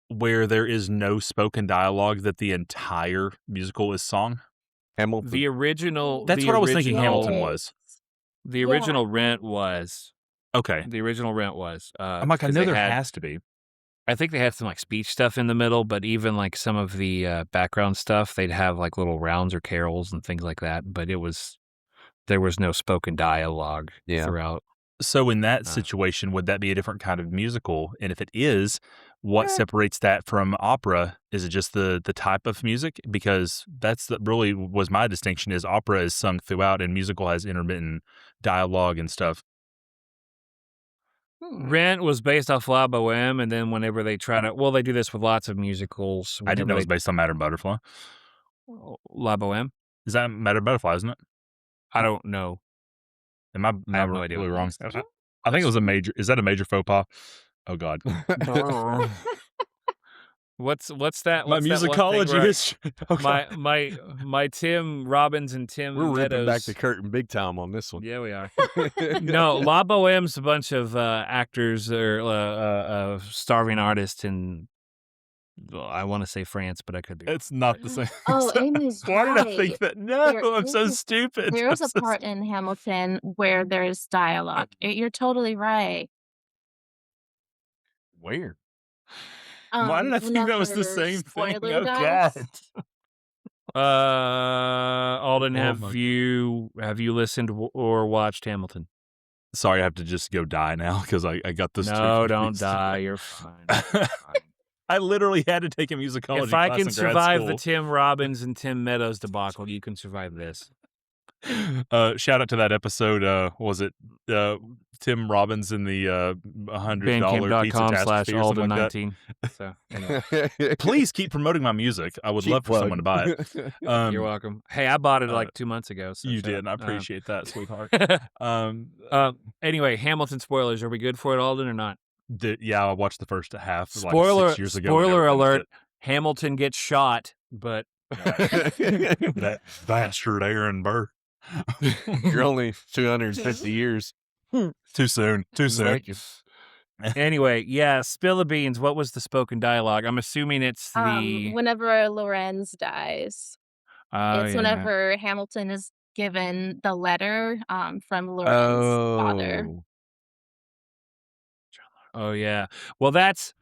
where there is no spoken dialogue that the entire musical is song? Hamilton. the original. That's the what I was thinking original- Hamilton was. The Yeah. original Rent was. Okay. The original Rent was. I'm like, I 'cause know they there had- has to be. I think they had some like speech stuff in the middle, but even like some of the background stuff, they'd have like little rounds or carols and things like that. But there was no spoken dialogue Yeah. throughout. So in that situation, would that be a different kind of musical? And if it is, what separates that from opera? Is it just the type of music? Because really was my distinction, is opera is sung throughout and musical has intermittent dialogue and stuff. Rent was based off La Boheme, and then whenever they try to, they do this with lots of musicals. I didn't know it was whenever based on Madame Butterfly. La Boheme. Is that Madame Butterfly, isn't it? I don't know. Am I I have no idea really what wrong? it is. I think it was a major. Is that a major faux pas? Oh God. What's that? My What's that one thing musicology where history. Oh, God. my Tim Robbins and Tim We're ripping back Meadows. the curtain big time on this one. Yeah, we are. No, La Boheme's a bunch of actors or starving artists in, I want to say France, but I could be wrong. It's not the same. Oh, Amy's Why did I right. think that? No, There I'm so is- stupid. There's I'm a so part in Hamilton where there's dialogue. You're totally right. Where? Why did I think that was the Whenever same thing? Spoiler Oh dies. Alden, Oh, my have you listened or watched Hamilton? Sorry, I have to just go die now because I got this. No, don't die. You're fine. You're fine. I literally had to take a musicology If I class can in grad survive the school. Tim Robbins and Tim Meadows debacle, you can survive this. Shout out to that episode. Was it Tim Robbins in the $100 pizza catastrophe or something like Bandcamp.com/Alden19. So anyway, Please keep promoting my music. I would Cheap love for someone to buy plug. it. you're welcome. Hey, I bought it like 2 months ago. So You shut did, up. and I appreciate that, sweetheart. Anyway, Hamilton spoilers. Are we good for it, Alden, or not? Yeah, I watched the first half like Spoiler 6 years ago. and spoiler never alert. finished Hamilton gets shot, but it. That bastard Aaron Burr. You're only 250 years. Too soon. Too soon. Thank you. anyway, yeah. Spill the beans. What was the spoken dialogue? I'm assuming it's the. Whenever Lorenz dies. It's whenever Hamilton is given the letter from Lorenz's father. Oh. Oh yeah. Well, that's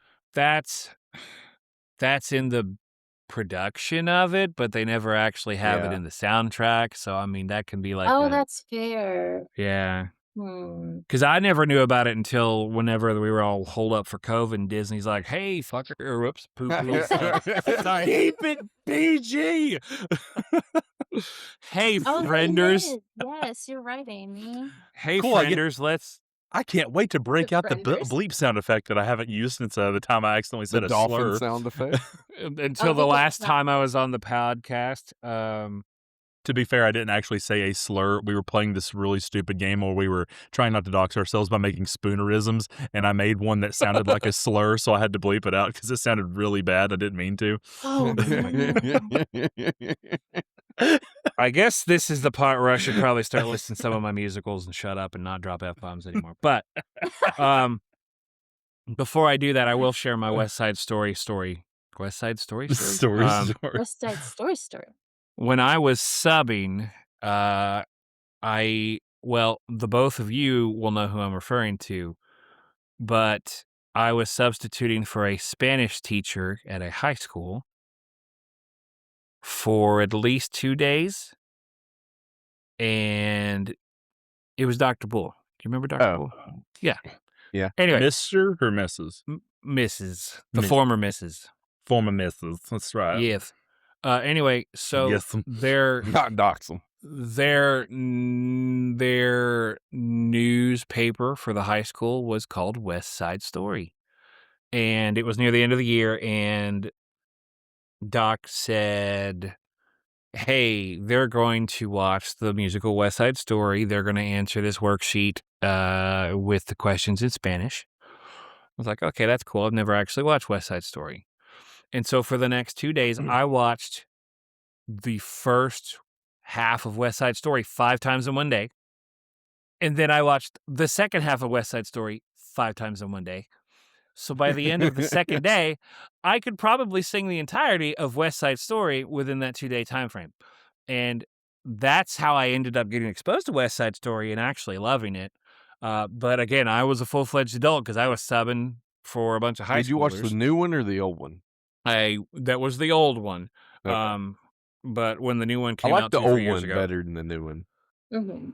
in the production of it, but they never actually have it Yeah. in the soundtrack. So I mean, that can be like. Oh, that's fair. Yeah. Hmm. Because I never knew about it until whenever we were all holed up for COVID, and Disney's like, "Hey, fucker, or whoops, poop." Sorry. Keep it PG. Hey, Oh, they frienders. did. Yes, you're right, Amy. Hey, Cool, I get- frienders. Let's. I can't wait to break out the Frienders. bleep sound effect that I haven't used since the time I accidentally The said a dolphin slur. sound effect. Until Oh, the we last can- time I was on the podcast. To be fair, I didn't actually say a slur. We were playing this really stupid game where we were trying not to dox ourselves by making spoonerisms, and I made one that sounded like a slur, so I had to bleep it out because it sounded really bad. I didn't mean to. Oh, no. I guess this is the part where I should probably start listing some of my musicals and shut up and not drop F-bombs anymore. But before I do that, I will share my West Side Story. West Side Story? Story. West Side Story. When I was subbing, the both of you will know who I'm referring to, but I was substituting for a Spanish teacher at a high school for at least 2 days, and it was Dr. Bull. Do you remember Dr. Oh. Bull? Yeah. Yeah. Anyway, Mr. or Mrs.? Mrs. The Miss- former Mrs. Former missus. That's right. Yes. Anyway, so Yes. their Not dox them. their newspaper for the high school was called West Side Story, and it was near the end of the year, and Doc said, "Hey, they're going to watch the musical West Side Story. They're going to answer this worksheet with the questions in Spanish." I was like, "Okay, that's cool. I've never actually watched West Side Story." And so for the next 2 days, I watched the first half of West Side Story 5 times in one day. And then I watched the second half of West Side Story 5 times in one day. So by the end of the second day, I could probably sing the entirety of West Side Story within that 2-day time frame. And that's how I ended up getting exposed to West Side Story and actually loving it. But again, I was a full-fledged adult because I was subbing for a bunch of high schoolers. Did you watch the new one or the old one? That was the old one. Okay. But when the new one I came like out the 2 or 3 old years one ago, better than the new one. Mhm.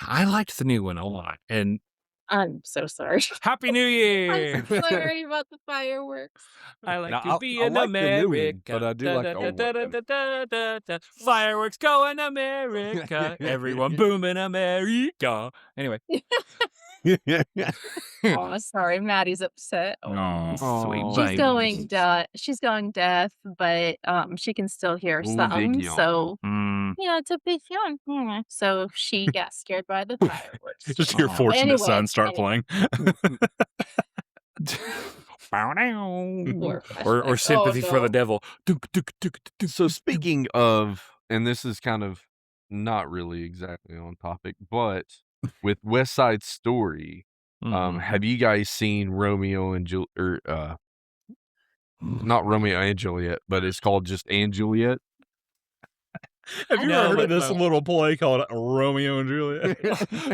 I liked the new one a lot. And I'm so sorry. Happy New Year! I'm sorry about the fireworks. I like Now, to be I in like the new one, America. but I do like the old one. Fireworks go in America. Everyone boom in America. Anyway. Oh, sorry, Maddie's upset. No. Sweet Aw. She's going deaf, but she can still hear Ooh, some. big yawn. So Mm. it's a big yawn. So she got scared by the fireworks. Just your Aw. Fortunate Anyway, Son start playing. Poor or flashback. sympathy for the no. devil. So speaking of, and this is kind of not really exactly on topic, but with West Side Story, have you guys seen Romeo and not Romeo and Juliet, but it's called just and Juliet? Have you No, ever heard of but this no. little play called Romeo and Juliet?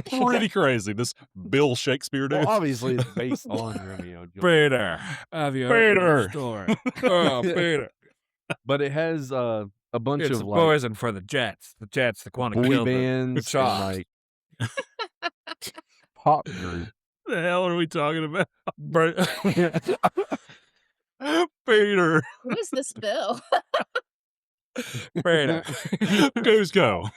Pretty crazy. This Bill Shakespeare dude. Well, obviously it's based on Romeo and Juliet, Peter, have you heard of Peter. the story? Oh, Peter. but it has a bunch It's of like poison for the Jets. The Jets that want to boy kill bands the and Sox. like pop groups. The hell are we talking about? Peter. Who is this Bill? Peter. Goose go.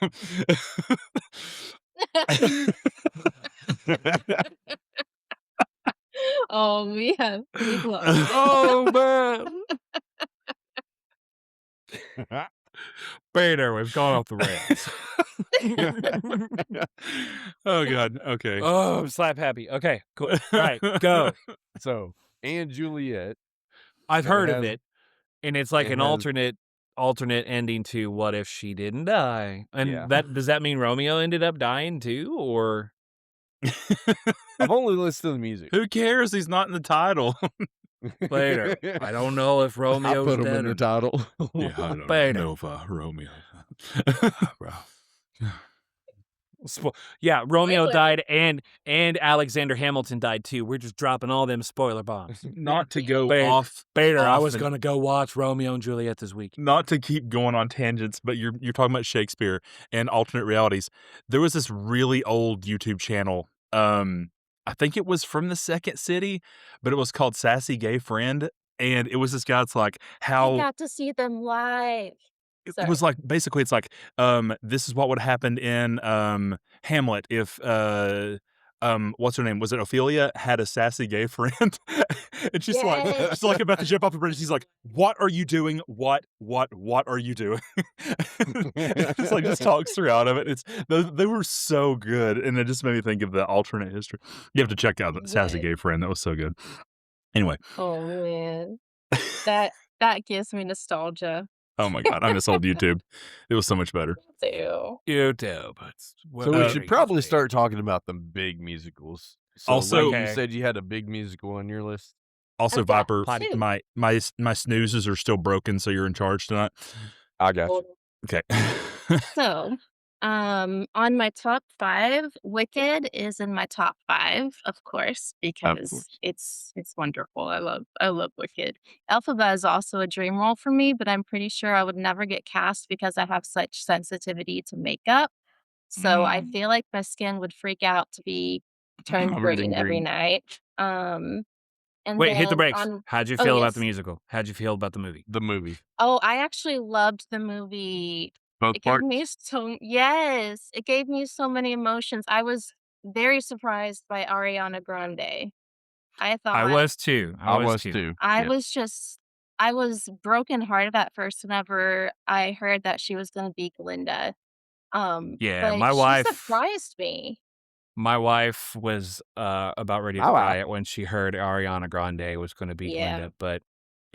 Oh, we've lost. Oh, man. Peter, we've gone off the rails. Oh God. Okay. Oh, I'm slap happy. Okay, cool. All right, go. So and Juliet. I've It heard of has- it, and it's like it an has- alternate ending to What If She Didn't Die? And Yeah. does that mean Romeo ended up dying too, or I've only listened to the music. Who cares? He's not in the title. later? I don't know if I Romeo's put him dead in or the title. Yeah, I don't Peter. know if Romeo. Yeah, Romeo Spoiler. died and Alexander Hamilton died too. We're just dropping all them spoiler bombs. Not to go Bader, off. Bader, I off was and- gonna go watch Romeo and Juliet this week. Not to keep going on tangents, but you're talking about Shakespeare and alternate realities. There was this really old YouTube channel. I think it was from the Second City, but it was called Sassy Gay Friend, and it was this guy. It's like I how got to see them live. it was like basically it's like this is what would happen in Hamlet if what's her name, was it Ophelia, had a sassy gay friend. And she's Yes. like about to jump off the bridge. She's like, what are you doing? What are you doing? It's like just talks throughout of it. It's they were so good, and it just made me think of the alternate history. You have to check out the Sassy Right. Gay Friend. That was so good. Anyway. Oh man, that gives me nostalgia Oh my God, I miss old YouTube. It was so much better. too. YouTube. So we should probably start talking about the big musicals. So Also- like you Okay. said you had a big musical on your list. Also, I've got Viper, two. my snoozes are still broken, so you're in charge tonight. I got you. Okay. So, on my top 5, Wicked is in my top 5, of course, because course. it's wonderful. I love Wicked. Elphaba is also a dream role for me, but I'm pretty sure I would never get cast because I have such sensitivity to makeup. So I feel like my skin would freak out to be turned Covered in green every green. night. And Wait, hit the then brakes. on How'd you oh, feel about the yes. musical? How'd you feel about the movie? The movie. Oh, I actually loved the movie. Both It gave parts? me so yes, it gave me so many emotions. I was very surprised by Ariana Grande. I I thought was too. I I was was too. too. I Yeah. was just I was brokenhearted at first whenever I heard that she was gonna be Glinda. Yeah, But she surprised me. my wife was about ready to My wife. cry when she heard Ariana Grande was going to be Yeah. Glinda, but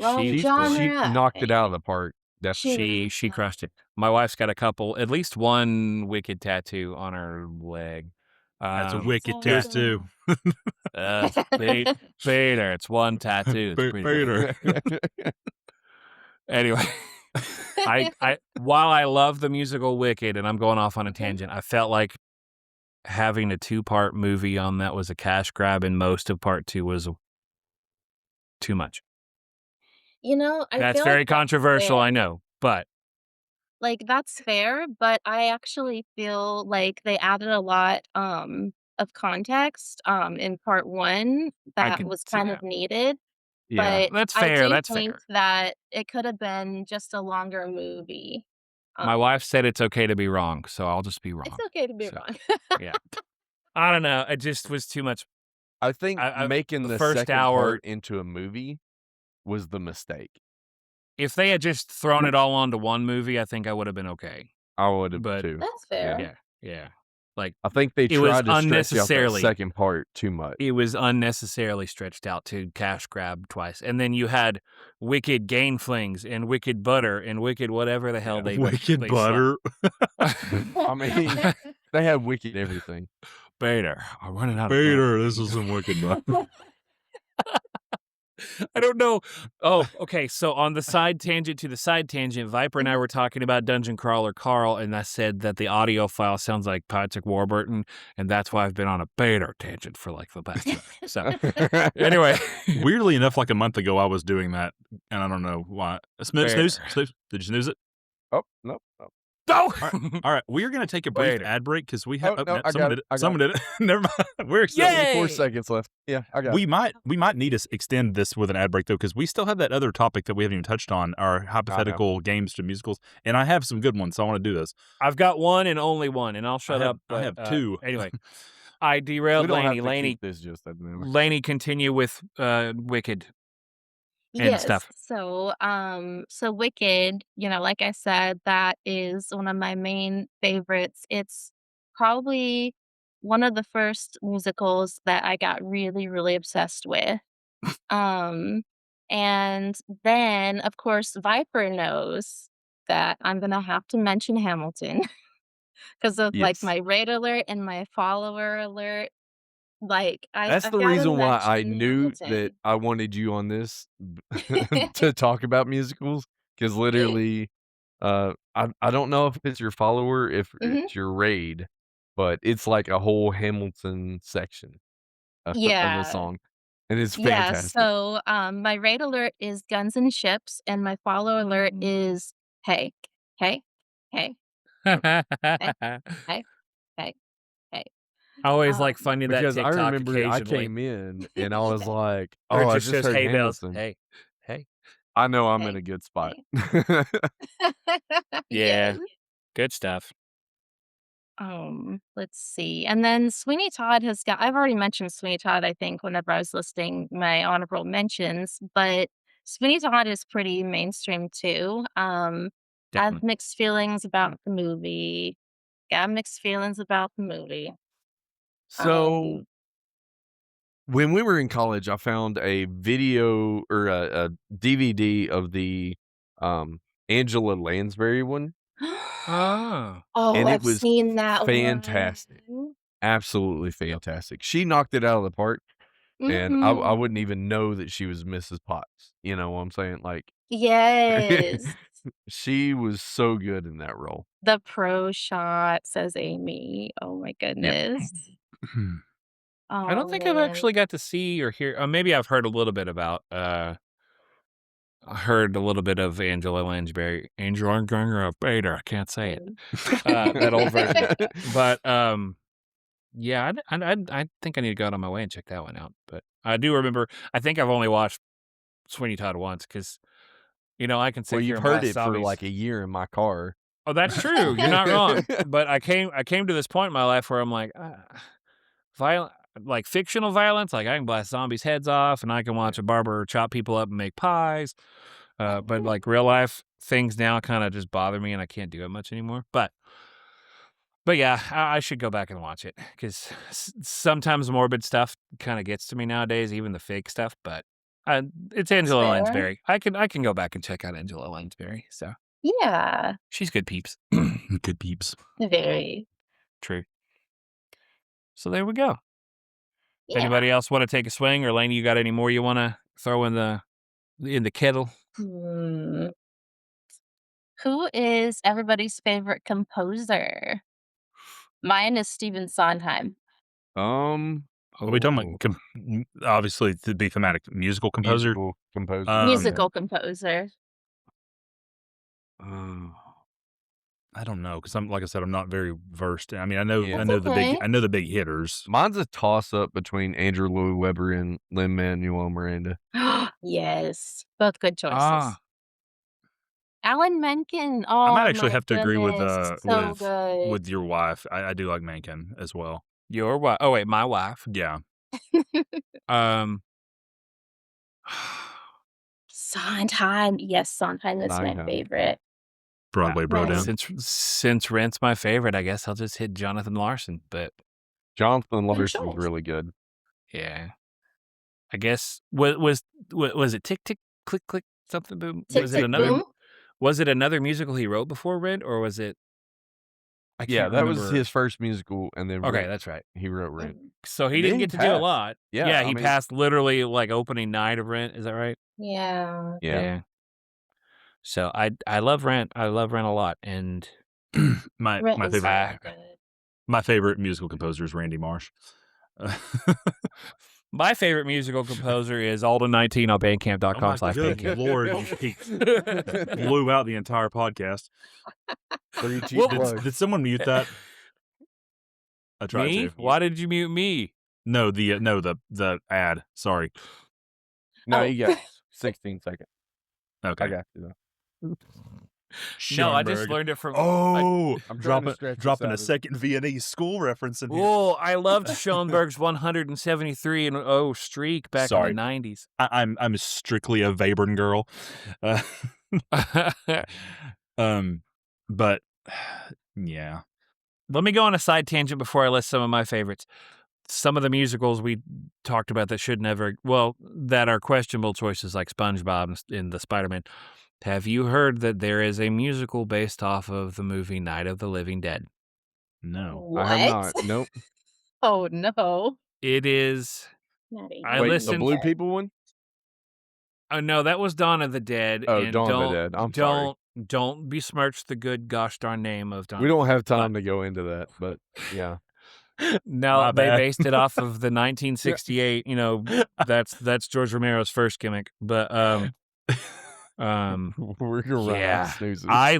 Wrong she She genre. knocked it out of the park. She Definitely. she crushed it. My wife's got at least one Wicked tattoo on her leg. That's a Um, wicked That's tattoo. Peter, it's one tattoo. It's pretty Peter. Anyway, I while I love the musical Wicked, and I'm going off on a tangent, I felt like having a 2-part movie on that was a cash grab, and most of part 2 was too much. I That's feel very like that's controversial, fair. I know, but Like, that's fair, but I actually feel like they added a lot, of context, in part 1 I that could was see kind of that. needed, Yeah. but That's I fair, do that's think fair. that it could have been just a longer movie. My Um, wife said it's okay to be wrong, so I'll just be it's wrong. okay to be So, wrong. yeah. I don't know, it just was too much. I think I making the the first second hour part into a movie was the mistake. if they had just thrown it all onto one movie, I think I would have been okay. I would have But too. That's Yeah. fair. yeah. Like, I think they it was tried to stretch out that unnecessarily second part too much. it was unnecessarily stretched out to cash grab twice. And then you had Wicked Gain Flings and Wicked Butter and Wicked whatever the hell Wicked they butter. I mean, they had wicked everything. Bader, I'm running out of Peter, this is some wicked butter. I don't know. Oh, okay. So on the side tangent to the side tangent, Viper and I were talking about Dungeon Crawler Carl, and I said that the audio file sounds like Patrick Warburton, and that's why I've been on a Bader tangent for like the past year. So anyway, Weirdly enough, like a month ago, I was doing that, and I don't know why. Snooze, Fair. snooze. Did you snooze it? Oh, no. no. All right, we are going to take a brief Later. ad break because we have. Oh, no, I someone got did it. it. Someone did it. Never mind. We're Yay! 74 seconds left. Yeah, I got it. We might need to extend this with an ad break though, because we still have that other topic that we haven't even touched on, our hypothetical games to musicals, and I have some good ones, so I want to do this. I've got one and only one, and I'll shut up. I have two. Anyway, I We derailed don't have Laney. to keep this just that minute. Laney, continue with Wicked. And Yes. stuff. So Wicked, like I said, that is one of my main favorites. It's probably one of the first musicals that I got really, really obsessed with. Um, and then, of course, Viper knows that I'm gonna have to mention Hamilton because of like Yes. my rate alert and my follower alert. Like That's I've the gotta reason why I mention knew that Hamilton. I wanted you on this to talk about musicals, because literally, I don't know if it's your follower, if Mhm. it's your raid, but it's like a whole Hamilton section of a Yeah. song, and it's Yeah, fantastic. so, my raid alert is Guns and Ships, and my follow alert is, "Hey, hey, hey, hey, hey, hey, hey." I always like finding that Because I TikTok remember I occasionally. came in and I was like, Or "Oh, it I just just says, heard "Hey, bells." Hamilton." Hey. I know I'm in Hey, a good spot. Yeah. Yes. Good stuff. Let's see, and then Sweeney Todd I've already mentioned Sweeney Todd, I think, whenever I was listing my honorable mentions, but Sweeney Todd is pretty mainstream too. I have Definitely. mixed feelings about the movie. Got mixed feelings about the movie. So when we were in college, I found a video or a DVD of the Angela Lansbury one, Oh. Oh, and it I've was seen that fantastic. one. Absolutely fantastic. She knocked it out of the park, and I Mhm. wouldn't even know that she was Mrs. Potts. You know what I'm saying? Like, Yes. she was so good in that role. The pro shot, says Amy. Oh my goodness. I don't Oh, think I've man. actually got to see or hear maybe I've heard a little bit about I heard a little bit of Angela Lansbury. Angela Bader, I can't say it. That old version. But yeah, I think I need to go out on my way and check that one out. But I do remember. I think I've only watched Sweeney Todd once because I can Well, sit here you've and heard blast it for zombies. like a year in my car. Oh, that's true. You're not wrong. But I came to this point in my life where I'm like, violent, like fictional violence. Like I can blast zombies' heads off, and I can watch a barber chop people up and make pies. But like real life things now kind of just bother me, and I can't do it much anymore. But yeah, I should go back and watch it because sometimes morbid stuff kind of gets to me nowadays, even the fake stuff. But it's Angela fair. Lansbury. I can go back and check out Angela Lansbury. So Yeah, she's good peeps. Good peeps. very. True. So there we go. Yeah. Anybody else want to take a swing, or Lainey, you got any more you want to throw in the kettle? Hmm. Who is everybody's favorite composer? Mine is Stephen Sondheim. Are we talking about obviously to be thematic, musical composer? Musical composer. Musical composer. I don't know because like I said, I'm not very versed. I mean, I know Yeah. the big hitters. Mine's a toss up between Andrew Lloyd Webber and Lin-Manuel Miranda. Yes, both good choices. Ah, Alan Menken. I Oh, might actually my have to agree with goodness, so good. with your wife. I do like Mencken as well. your wife. Oh wait, my wife. Yeah, Um, Sondheim. Yes, Sondheim is my Sondheim. favorite. Broadway bro Right. down. since Rent's my favorite, I guess I'll just hit Jonathan Larson. But Jonathan Good Larson was choice. really good. yeah, I guess was it Tick Tick Click Click something boom? Tick, Was it tick, another? boom. Was it another musical he wrote before Rent, or was it? I Yeah, can't that remember. was his first musical, and then Okay, Rent, that's right. he wrote Rent. So he And didn't then get he to do a passed. lot. Yeah, I he mean- passed literally like opening night of Rent. Is that right? Yeah. Yeah. So I love Rent. I love Rent a lot, and my Rent is favorite very good. my favorite musical composer is Randy Marsh. my favorite musical composer is Alden19 on Bandcamp.com/Bandcamp. Lord, you blew out the entire podcast. 3 cheap Well, plugs. Did someone mute that? I tried Me? to. Why did you mute me? No, the ad. Sorry. No, Oh. you got 16 seconds. Okay. I got you though. No, I just Schoenberg. learned it from. Oh, I'm trying to stretch this dropping out a of- second Viennese school reference in here. Oh, I loved Schoenberg's 173 streak back Sorry. in the 90s. I'm strictly a Webern girl. But yeah. Let me go on a side tangent before I list some of my favorites. Some of the musicals we talked about that should never, that are questionable choices, like SpongeBob in the Spider-Man. Have you heard that there is a musical based off of the movie Night of the Living Dead? No. What? I have not. Nope. Oh no. It is. Not even. I Wait, the listened- Blue People one? Oh no, that was Dawn of the Dead. Oh, and Dawn of the Dead. I'm sorry. Don't besmirch the good gosh darn name of Dawn. We don't have time to go into that, but yeah. No, My they bad. based it off of the 1968. That's George Romero's first gimmick. But We're gonna run out yeah, of snoozes. I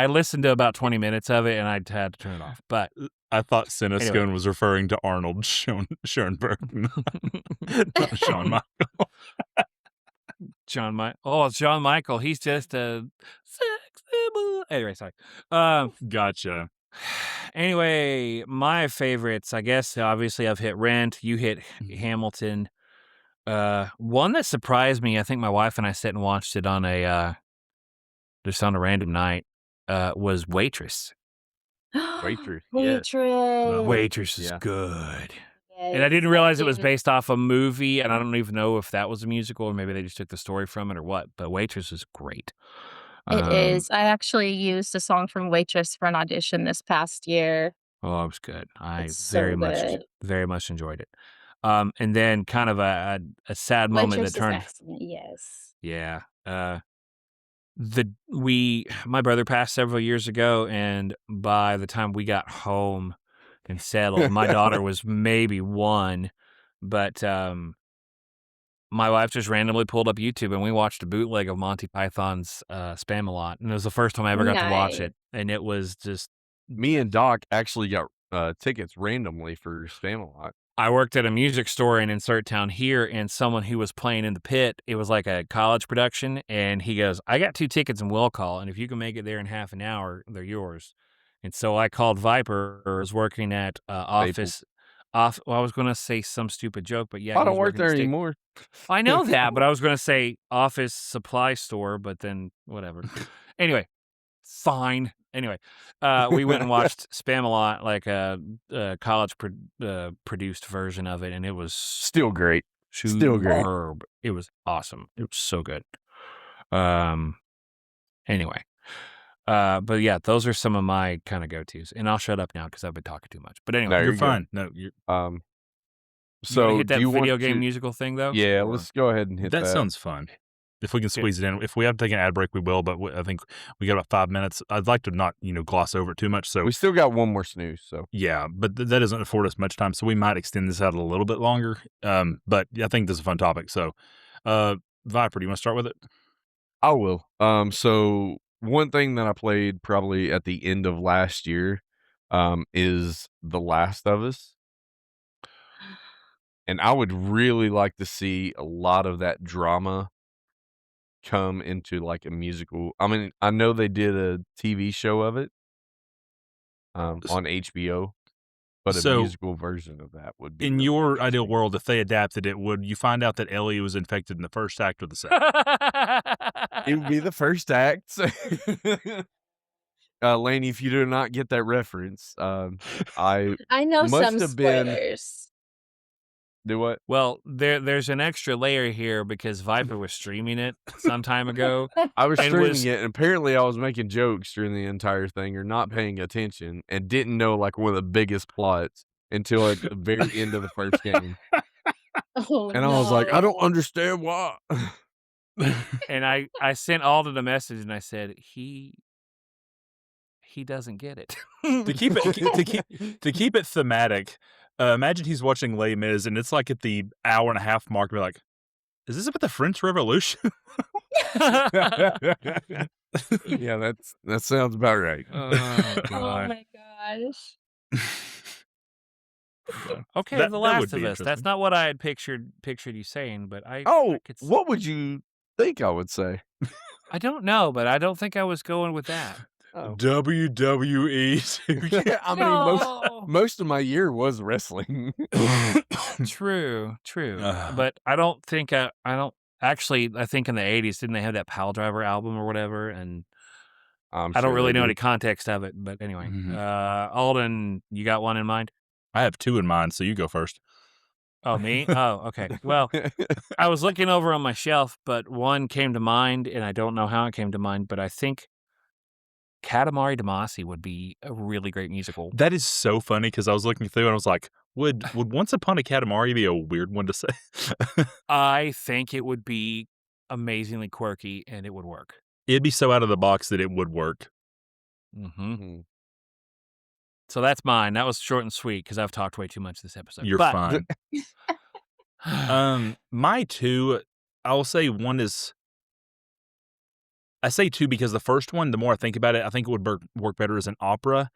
listened to about 20 minutes of it and I had to turn it off. But I thought Cinescone Anyway. was referring to Arnold Schoenberg, not Shawn Michaels. John Michael, he's just a sex symbol. Anyway, sorry. Gotcha. Anyway, my favorites, I guess, obviously I've hit Rent, you hit Hamilton. One that surprised me, I think my wife and I sat and watched it on just on a random night, was Waitress. Waitress. Waitress. Waitress is Yeah. good. Yes, And I didn't realize it was second. based off a movie, and I don't even know if that was a musical or maybe they just took the story from it or what, but Waitress is great. It is. I actually used a song from Waitress for an audition this past year. Oh, it was good. I It's so very much enjoyed it. And then kind of a sad moment Waitress that is turned. excellent. Yes. Yeah. My brother passed several years ago, and by the time we got home and settled, my daughter was maybe 1, but my wife just randomly pulled up YouTube and we watched a bootleg of Monty Python's Spamalot, and it was the first time I ever got to watch it, and it was just Me and Doc actually got tickets randomly for Spamalot. I worked at a music store in Insert Town here, and someone who was playing in the pit, it was like a college production, and he goes, "I got 2 tickets in will call, and if you can make it there in half an hour, they're yours." And so I called Viper, who was working at Staples. Well, I was gonna say some stupid joke, but yeah, I he don't was work working there at anymore. I know that, but I was gonna say office supply store, but then whatever. Anyway, fine. Anyway, we went and watched Spamalot, like a college produced version of it, and it was Still great. Still great. superb. It was awesome. It was so good. Anyway, but yeah, those are some of my kind of go-tos, and I'll shut up now because I've been talking too much. But No, anyway, You're you're good. fine. No, you're. you want to So hit do that you video want game to? musical thing though? Yeah, Or- let's go ahead and hit That that. sounds fun. If we can Yeah. squeeze it in, if we have to take an ad break, we will. But I think we got about 5 minutes. I'd like to not, gloss over it too much. So We still got one more snooze. So yeah, but that doesn't afford us much time. So we might extend this out a little bit longer. But I think this is a fun topic. So, Viper, do you want to start with it? I will. So one thing that I played probably at the end of last year, is The Last of Us. And I would really like to see a lot of that drama come into like a musical. I mean, I know they did a TV show of it on HBO, but a So, musical version of that would be in really your ideal interesting. world, if they adapted it, would you find out that Ellie was infected in the first act or the second? It would be the first act. Lainey, if you do not get that reference, I know must some have been. spoilers. Do what? Well, there's an extra layer here because Viper was streaming it some time ago. I was And streaming was- it, and apparently I was making jokes during the entire thing or not paying attention and didn't know like one of the biggest plots until at the very end of the first game. Oh, And I was like, I don't no. understand why. And I sent Alden a message and I said he doesn't get it. to keep it thematic, imagine he's watching Les Mis and it's like at the hour and a half mark. Be like, is this about the French Revolution? Yeah, that sounds about right. Oh, Oh God. my gosh. Okay, That The would Last be of Us. That's interesting. not what I had pictured you saying, but I could What would you think I would say? I don't know, but I don't think I was going with that. Oh. WWE. I mean, most of my year was wrestling. True. Ugh. But I don't think I don't actually. I think in the 80s, didn't they have that Pile Driver album or whatever? And I'm I don't sure really they know did. any context of it. But anyway, Mhm. Alden, you got one in mind? I have 2 in mind, so you go first. Oh, me? Oh, okay. Well, I was looking over on my shelf, but one came to mind, and I don't know how it came to mind, but I think Katamari Damacy would be a really great musical. That is so funny because I was looking through and I was like, would Once Upon a Katamari be a weird one to say? I think it would be amazingly quirky, and it would work. It'd be so out of the box that it would work. Mm-hmm. Mhm. So that's mine. That was short and sweet because I've talked way too much this episode. You're But- fine. My 2, I'll say one is. I say 2 because the first one, the more I think about it, I think it would work better as an opera.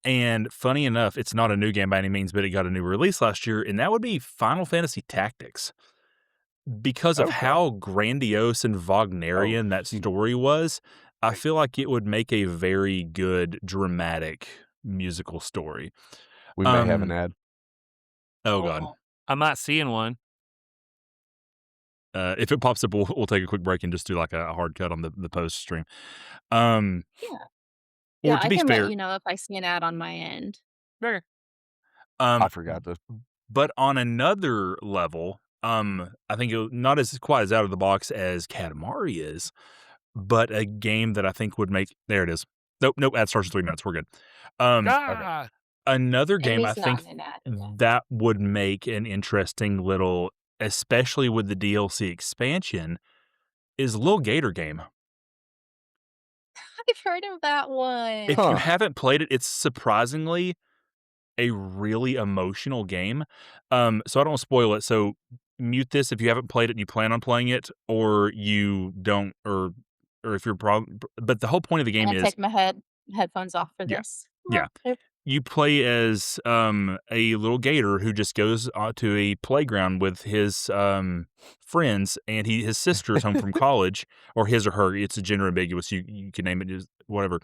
And funny enough, it's not a new game by any means, but it got a new release last year, and that would be Final Fantasy Tactics. Because of Okay. how grandiose and Wagnerian that story was, I feel like it would make a very good dramatic musical story. We may have an ad. Oh, God. I'm not seeing one. If it pops up, we'll take a quick break and just do like a hard cut on the post stream. Or Yeah, to I be can fair, let you know if I see an ad on my end. Sure. I forgot to. But on another level, I think not as quite as out of the box as Katamari is, but a game that I think would make. There it is. Nope. Ad starts in 3 minutes. We're good. Ah, Another And game I he's think not in an ad yet. that would make an interesting little, especially with the DLC expansion, is Lil Gator game. I've heard of that one. If Huh. you haven't played it, it's surprisingly a really emotional game. So I don't spoil it. So mute this if you haven't played it and you plan on playing it, or you don't, or if you're but the whole point of the game I'm gonna is take my headphones off for Yeah. this. Yeah. you play as a little gator who just goes to a playground with his friends, and his sister is home from college, or his or her. It's a gender ambiguous. You can name it as whatever.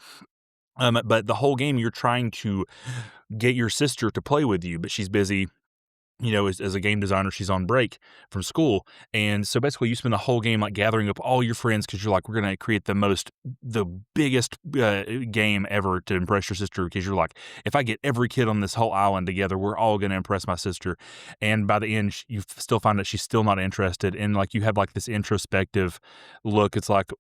But the whole game, you're trying to get your sister to play with you, but she's busy. As a game designer, she's on break from school. And so basically you spend the whole game like gathering up all your friends because you're like, we're going to create the biggest game ever to impress your sister. Because you're like, if I get every kid on this whole island together, we're all going to impress my sister. And by the end, you still find that she's still not interested. And like you have like this introspective look. It's like,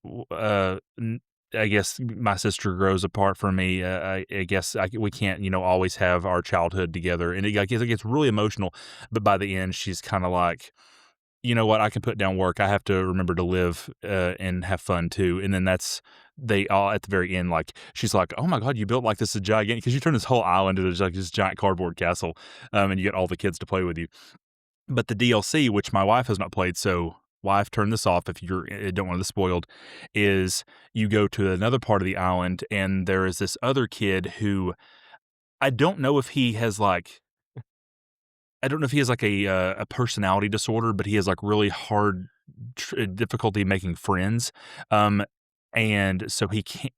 I guess my sister grows apart from me. I guess we can't, always have our childhood together. And it gets really emotional. But by the end, she's kind of like, you know what? I can put down work. I have to remember to live and have fun too. And then they all at the very end, like she's like, oh my God, you built like this gigantic, because you turn this whole island into like this giant cardboard castle, and you get all the kids to play with you. But the DLC, which my wife has not played, so wife, turn this off if you don't want this spoiled, is you go to another part of the island, and there is this other kid who I don't know if he has like a personality disorder, but he has like really hard difficulty making friends. And so he can't,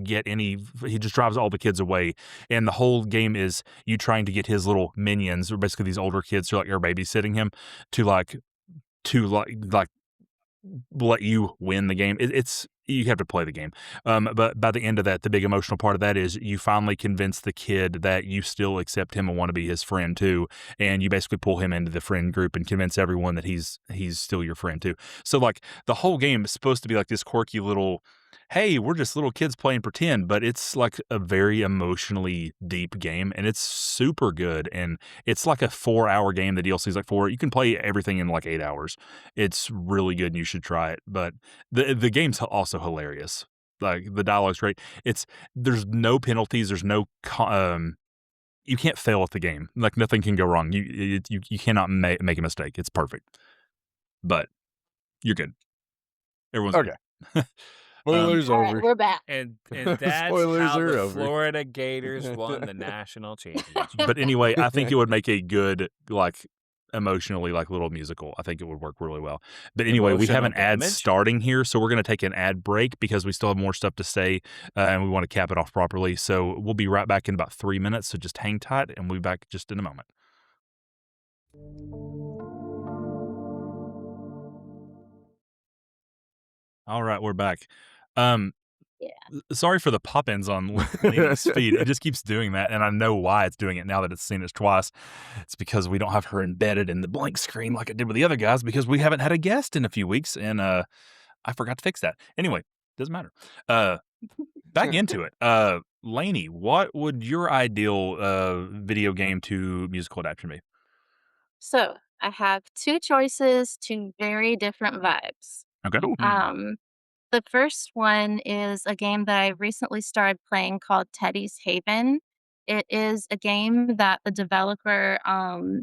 get any. He just drives all the kids away, and the whole game is you trying to get his little minions, or basically these older kids who are babysitting him, to let you win the game. It's you have to play the game. But by the end of that, the big emotional part of that is you finally convince the kid that you still accept him and want to be his friend too. And you basically pull him into the friend group and convince everyone that he's still your friend too. So like the whole game is supposed to be like this quirky little, hey, we're just little kids playing pretend, but it's like a very emotionally deep game, and it's super good. And it's like a 4-hour game. The DLC is like 4. You can play everything in like 8 hours. It's really good, and you should try it. But the game's also hilarious. Like the dialogue's great. There's no penalties. There's no you can't fail at the game. Like nothing can go wrong. You cannot make a mistake. It's perfect. But you're good. Everyone's Okay. good. Spoilers All right, over. we're back. And that's Spoilers how are the over. Florida Gators won the national championship. But anyway, I think it would make a good, like, emotionally, like, little musical. I think it would work really well. But anyway, we have Emotional an ad damage? starting here, so we're going to take an ad break because we still have more stuff to say, and we want to cap it off properly. So we'll be right back in about 3 minutes, so just hang tight, and we'll be back just in a moment. All right, we're back. Yeah. Sorry for the pop-ins on Lainey's feed. It just keeps doing that, and I know why it's doing it now that it's seen us twice. It's because we don't have her embedded in the blank screen like I did with the other guys, because we haven't had a guest in a few weeks, and I forgot to fix that. Anyway, doesn't matter. Back into it. Lainey, what would your ideal video game to musical adaptation be? So I have two choices, two very different vibes. Okay. The first one is a game that I recently started playing called Teddy's Haven. It is a game that the developer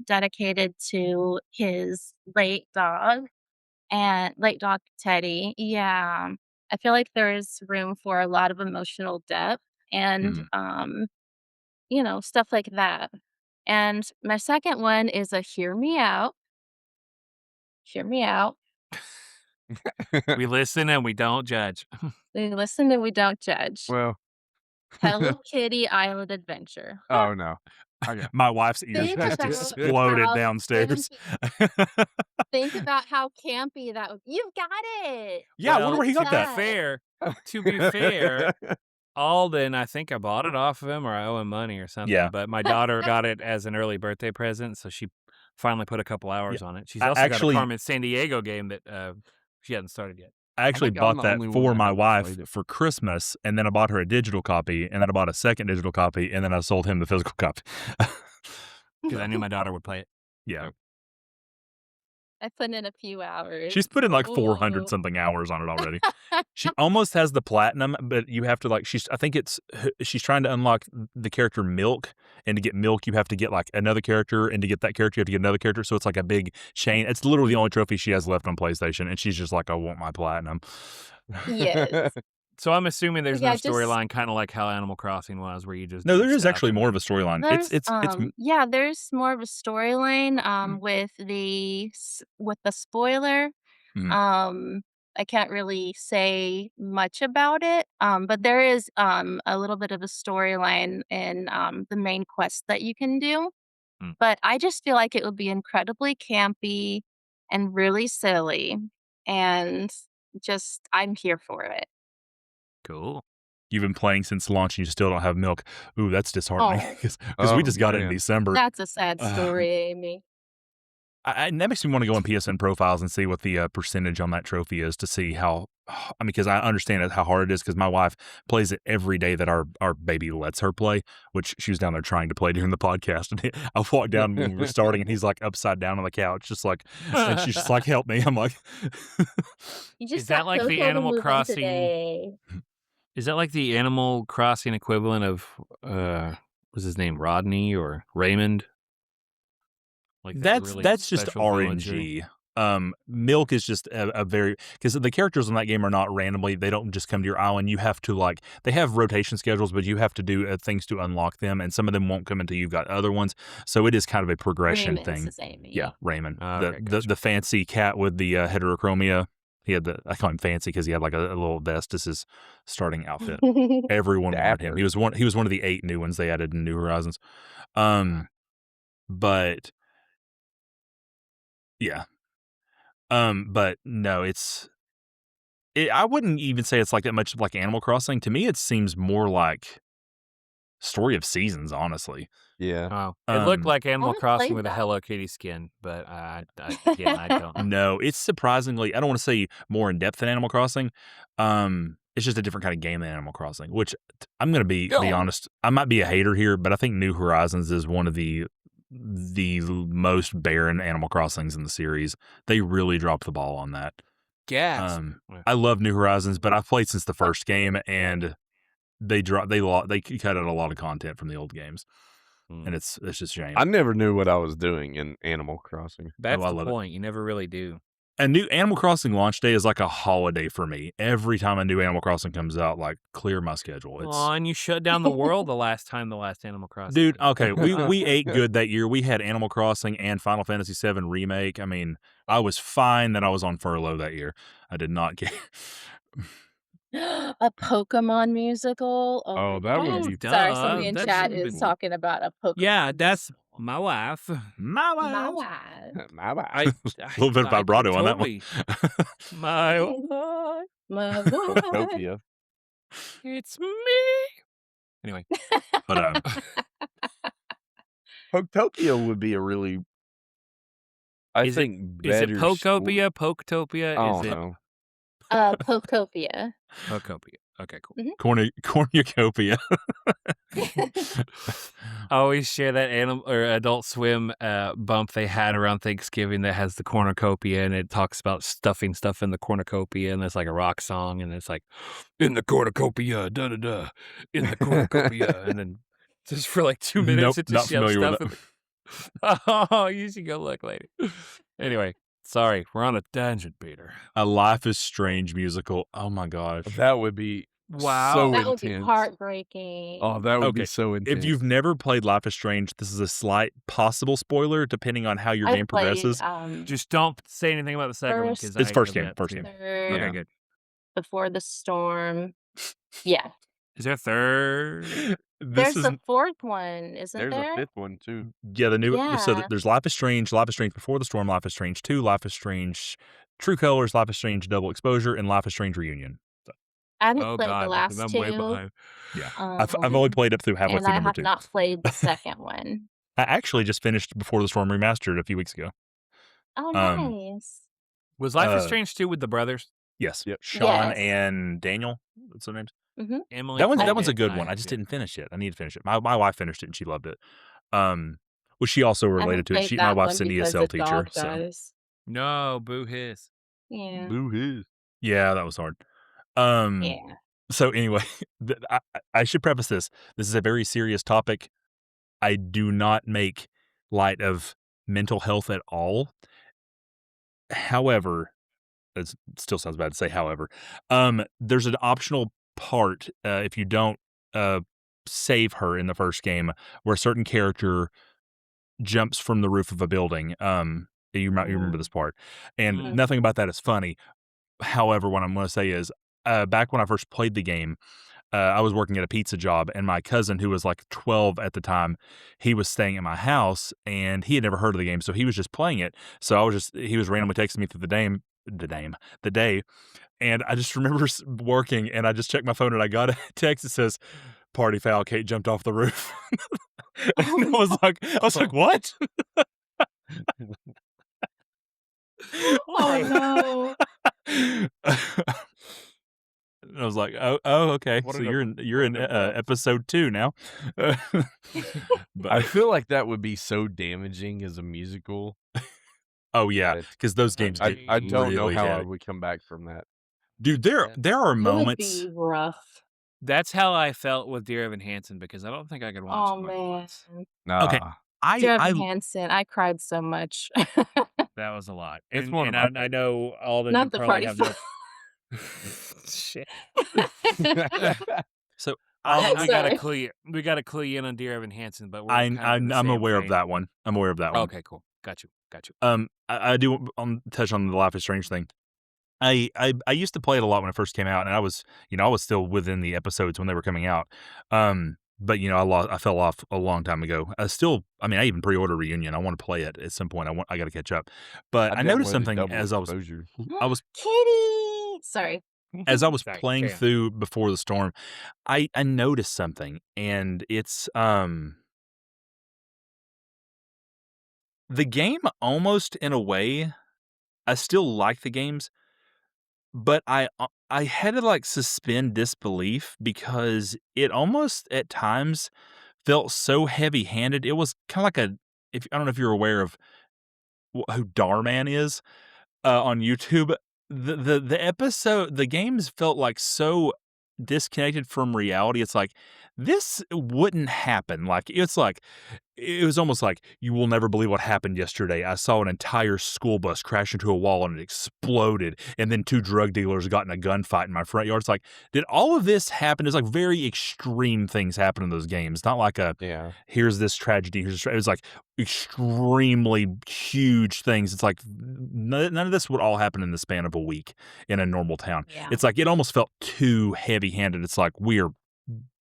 dedicated to his late dog Teddy. Yeah. I feel like there's room for a lot of emotional depth and stuff like that. And my second one is a hear me out. Hear me out. We listen and we don't judge. We listen and we don't judge. Well, Hello Kitty Island Adventure. oh no. Okay. My wife's ears Think just about exploded how downstairs. Think about how campy that would. You've got it. Yeah, I wonder where he got that. To be fair, Alden, I think I bought it off of him, or I owe him money or something. Yeah. But my daughter got it as an early birthday present, so she finally put a couple hours on it. She's I also actually- got a Carmen Sandiego game that she hasn't started yet. I actually think I'm bought the that only one for that my hasn't wife played it. for Christmas, and then I bought her a digital copy, and then I bought a second digital copy, and then I sold him the physical copy. Because I knew my daughter would play it. Yeah. I put in a few hours. She's put in like Ooh. 400 something hours on it already. She almost has the platinum, but you have to like, she's trying to unlock the character Milk, and to get Milk, you have to get like another character, and to get that character, you have to get another character. So it's like a big chain. It's literally the only trophy she has left on PlayStation, and she's just like, I want my platinum. Yes. So I'm assuming there's no Yeah, just storyline, kind of like how Animal Crossing was, where you just No, do there is stuff actually and more of then a storyline. there's It's yeah, there's more of a storyline Mm. with the spoiler. Mhm. I can't really say much about it. But there is a little bit of a storyline in the main quest that you can do. Mm. But I just feel like it would be incredibly campy and really silly. And just I'm here for it. cool. You've been playing since launch and you still don't have milk. Ooh, that's disheartening Oh, because we Oh just got it in man. December. that's a sad Uh, story, Amy. and that makes me want to go on PSN profiles and see what the percentage on that trophy is to see how. I mean, because I understand how hard it is. Because my wife plays it every day that our baby lets her play, which she was down there trying to play during the podcast. And I walked down when we were starting, and he's like upside down on the couch, just like, and she's just like, "Help me!" I'm like, You Is just that got like the Coco to Animal move on Crossing? today. Is that like the Animal Crossing equivalent of what's his name, Rodney or Raymond? Like that really that's just special villager? RNG. Milk is just a very because the characters in that game are not randomly. They don't just come to your island. You have to like they have rotation schedules, but you have to do things to unlock them, and some of them won't come until you've got other ones. So it is kind of a progression Raymond's thing. his Amy. Yeah, Raymond, Okay, the gotcha. the fancy cat with the heterochromia. He had I call him fancy because he had like a little vest. This is starting outfit. Everyone wanted him. Dapper. He was one of the 8 new ones they added in New Horizons. But yeah. But no, I wouldn't even say it's like that much like Animal Crossing. To me, it seems more like Story of Seasons, honestly. Yeah. Oh, it looked like Animal haven't Crossing played with a that. Hello Kitty skin, but again, I don't know. No, it's surprisingly, I don't want to say more in depth than Animal Crossing. It's just a different kind of game than Animal Crossing, which I'm going to be Oh. honest. I might be a hater here, but I think New Horizons is one of the most barren Animal Crossings in the series. They really dropped the ball on that. Gas. I love New Horizons, but I've played since the first game, and they cut out a lot of content from the old games, and it's just a shame. I never knew what I was doing in Animal Crossing. That's I the love it. point. You never really do. And new Animal Crossing launch day is like a holiday for me. Every time a new Animal Crossing comes out, like clear my schedule. It's Aw, and you shut down the world the last Animal Crossing. dude. came out. Okay, we ate good that year. We had Animal Crossing and Final Fantasy VII remake. I mean, I was fine that I was on furlough that year. I did not care. A Pokemon musical? Oh, Oh, my that would goodness. be duh. Sorry, somebody in That chat should've is been- talking about a Pokemon. Yeah, that's my wife. My My wife. wife. My bad. I, A little bit of vibrato on that one. totally. My wife. My wife. Utopia. It's me. Anyway, But Utopia would be a really, I Is it- think, is it better. Pokopia? Poketopia? Oh Is it no. Pokopia. Pokopia? Okay, cool. cornucopia. I always share that animal or Adult Swim bump they had around Thanksgiving that has the cornucopia, and it talks about stuffing stuff in the cornucopia, and it's like a rock song, and it's like in the cornucopia, da da da, in the cornucopia, and then just for like 2 minutes, Nope, it not just shoves familiar with stuff. Oh, you should go look later. Anyway, sorry, we're on a tangent, Peter. A Life is Strange musical. Oh my gosh. That would be Wow. so That would be intense. heartbreaking. Oh, that would Okay, be so intense. If you've never played Life is Strange, this is a slight possible spoiler depending on how your I game played progresses. Just don't say anything about the second one because It's first game. third, Okay, good. Before the Storm. Yeah. Is there a third? This There's is a fourth one, isn't There's there? a fifth one too. yeah, the new so Yeah. there's Life is Strange Before the Storm, Life is Strange 2, Life is Strange True Colors, Life is Strange Double Exposure, and Life is Strange Reunion. I haven't Oh played the God, last I'm two. way behind. Yeah. I've only played up through halfway and through I number have 2. not played the second one. I actually just finished Before the Storm Remastered a few weeks ago. Oh, nice. Was Life is Uh, Strange 2 with the brothers? Yes. Yep. Sean Yes. and Daniel. What's their names? Emily. That one's played a it, good and one. I just yeah. didn't finish it. I need to finish it. My wife finished it and she loved it. Was she also I related haven't to it? played My that wife's one an because ESL the teacher. dog So dies. No, boo his. Yeah. Boo his. yeah, that was hard. Um, Yeah. So anyway, I should preface this. This is a very serious topic. I do not make light of mental health at all. However, it still sounds bad to say however. There's an optional part if you don't save her in the first game, where a certain character jumps from the roof of a building. You remember this part, and Mhm. nothing about that is funny. However, what I'm going to say is, back when I first played the game, I was working at a pizza job, and my cousin, who was like 12 at the time, he was staying at my house, and he had never heard of the game, so he was just playing it. So he was randomly texting me through the day, and I just remember working, and I just checked my phone, and I got a text that says, "Party foul, Kate jumped off the roof." And Oh, I was like, what? oh no. And I was like, okay. What So an you're in episode 2 now. I But feel like that would be so damaging as a musical. oh yeah, that because those games I get I don't know really how I heavy. would come back from that. Dude, there are It would moments. be rough. That's how I felt with Dear Evan Hansen because I don't think I could watch Oh it more than man. once. Okay, Nah, I Dear Hansen, I cried so much. That was a lot. It's And, one of and I know all the Not the probably party have foul. no shit. so We gotta Sorry. clue you in on Dear Evan Hansen, but we're I'm kind of in the I'm same aware of vein. that one. I'm aware of that one. Okay, cool. Got you. I do touch on the Life is Strange thing. I used to play it a lot when it first came out, and I was still within the episodes when they were coming out. But I fell off a long time ago. I even pre-ordered Reunion. I want to play it at some point. I got to catch up. But I noticed downloaded something Double as Exposure. I was Kitty. Sorry. as I was Sorry, playing carry on. through Before the Storm. I noticed something, and it's the game almost in a way. I still like the games, but I had to like suspend disbelief because it almost at times felt so heavy-handed. It was kind of like if I don't know if you're aware of who Darman is on YouTube. The games felt like so disconnected from reality. It's like this wouldn't happen. It was almost like, you will never believe what happened yesterday. I saw an entire school bus crash into a wall and it exploded, and then 2 drug dealers got in a gunfight in my front yard. It's like, did all of this happen? It's like very extreme things happen in those games. Not like Yeah. here's this tragedy. It was like extremely huge things. It's like none of this would all happen in the span of a week in a normal town. Yeah. It's like it almost felt too heavy-handed. It's like we're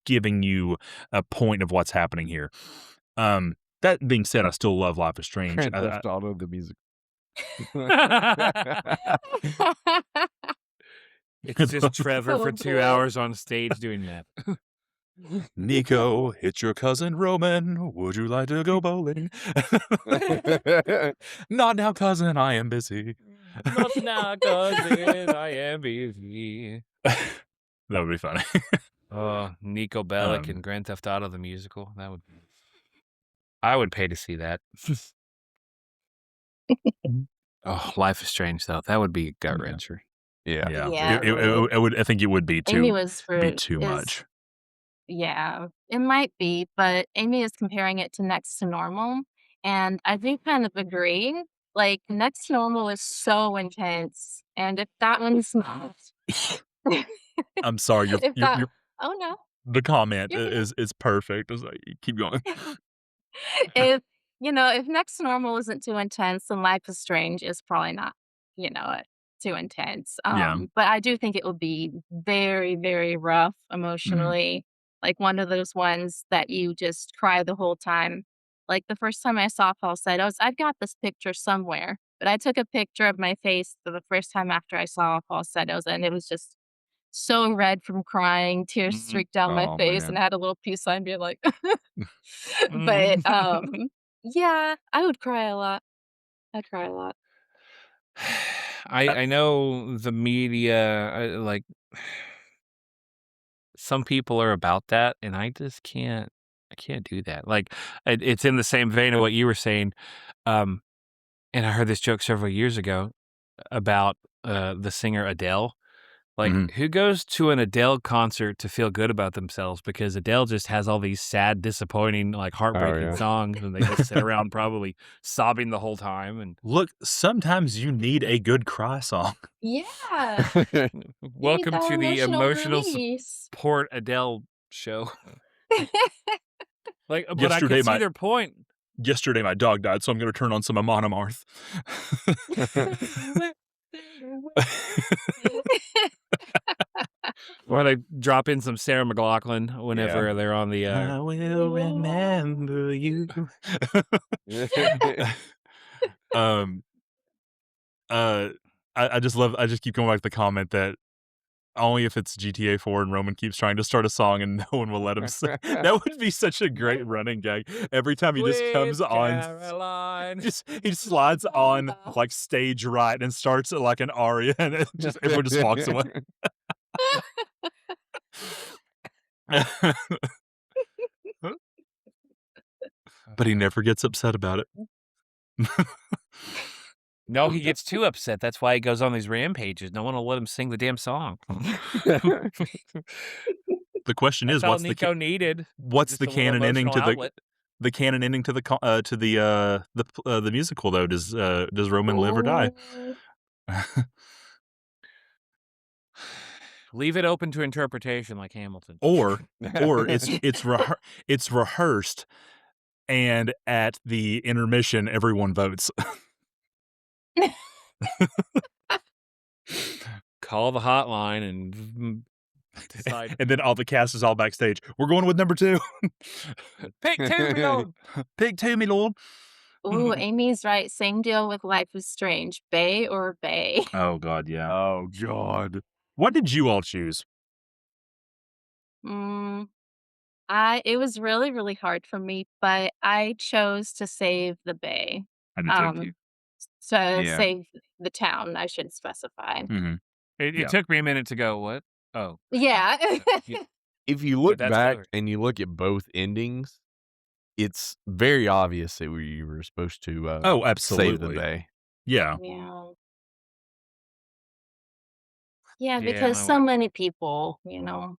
giving you a point of what's happening here. That being said, I still love Life is Strange. Grand Theft Auto the music. It's just Trevor for Oh, 2 boy. hours on stage doing that. Nico, it's your cousin Roman. Would you like to go bowling? Not now, cousin. I am busy. Not now, cousin. I am busy. That would be funny. Oh, Nico Bellic and Grand Theft Auto the musical. I would pay to see that. Oh, Life is Strange though. That would be a gut wrencher. Yeah. Yeah, it It would. I think it would be Amy too was much. Yeah, it might be, but Amy is comparing it to Next to Normal, and I do kind of agree. Like, Next to Normal is so intense, and if that one's not, I'm sorry. if that, oh no, The comment You're good. is perfect. It's like, keep going. if if Next to Normal isn't too intense, then Life is Strange is probably not, too intense. Yeah. But I do think it would be very, very rough emotionally. Like one of those ones that you just cry the whole time. Like the first time I saw Falsettos, I've got this picture somewhere, but I took a picture of my face for the first time after I saw Falsettos, and it was just so red from crying. Tears streaked down my Oh, face, man. and I had a little peace sign being like, but yeah, I would cry a lot. I'd cry a lot. I know the media, like, some people are about that, and I just can't. I can't do that. Like, it's in the same vein of what you were saying. And I heard this joke several years ago about the singer Adele. Like, Mhm. who goes to an Adele concert to feel good about themselves? Because Adele just has all these sad, disappointing, like heartbreaking yeah. songs, and they just sit around probably sobbing the whole time. And Look, sometimes you need a good cry song. Yeah. You need welcome that to the emotional emotional release. support Adele show. Like, but I Yesterday, could see their point. Yesterday, my dog died, so I'm going to turn on some Amon Amarth. Or they drop in some Sarah McLachlan whenever they're on the. I will remember you. um, I just keep going back to the comment that only if it's GTA 4 and Roman keeps trying to start a song and no one will let him sing. That would be such a great running gag. Every time he just comes Sweet on, Caroline. he slides on like stage right and starts like an aria, and everyone just walks away. But he never gets upset about it. No, he gets too upset. That's why he goes on these rampages. No one will let him sing the damn song. The question That's is, all Nico needed. what's Just the a little canon ending to emotional outlet. the canon ending to the musical though? Does Roman live or die? Leave it open to interpretation, like Hamilton. Or it's rehearsed, and at the intermission, everyone votes. Call the hotline and decide. And then all the cast is all backstage. We're going with number 2. Pick 2, me lord. Pick 2, me lord. Ooh, Amy's right. Same deal with Life is Strange. Bay or Bay? Oh God, yeah. Oh God. What did you all choose? Mm, it was really, really hard for me, but I chose to save the Bay. I did Um, too. to Yeah. save the town, I should specify. Mm-hmm. It Yeah. took me a minute to go, what? Oh. Yeah. Yeah. If you look that's back clever. and you look at both endings, it's very obvious that you were supposed to Oh, save the absolutely. Bay. Yeah. Yeah. Yeah, Yeah, because no so way. many people, you know.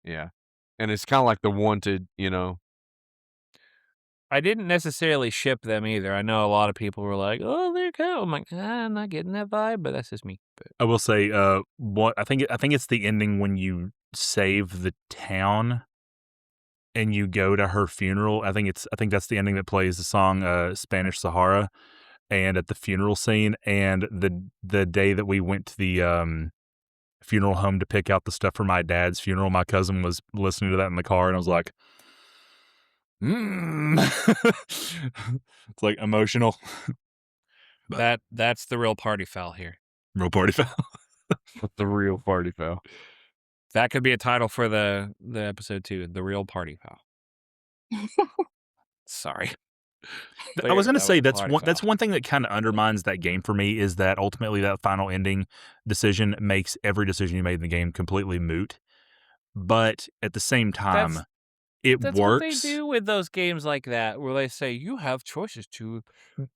Yeah. And it's kind of like the wanted, I didn't necessarily ship them either. I know a lot of people were like, "Oh, they're cool." I'm like, I'm not getting that vibe, but that's just me. But I will say, what I think it's the ending when you save the town and you go to her funeral. I think that's the ending that plays the song Spanish Sahara, and at the funeral scene, and the day that we went to the funeral home to pick out the stuff for my dad's funeral, my cousin was listening to that in the car, and I was like, it's like emotional. that's the real party foul here. Real party foul. the real party foul. That could be a title for the episode too. The real party foul. Sorry. I was going to say that's that's one thing that kind of undermines that game for me, is that ultimately that final ending decision makes every decision you made in the game completely moot. But at the same time, it That's works. what they do with those games like that, where they say you have choices to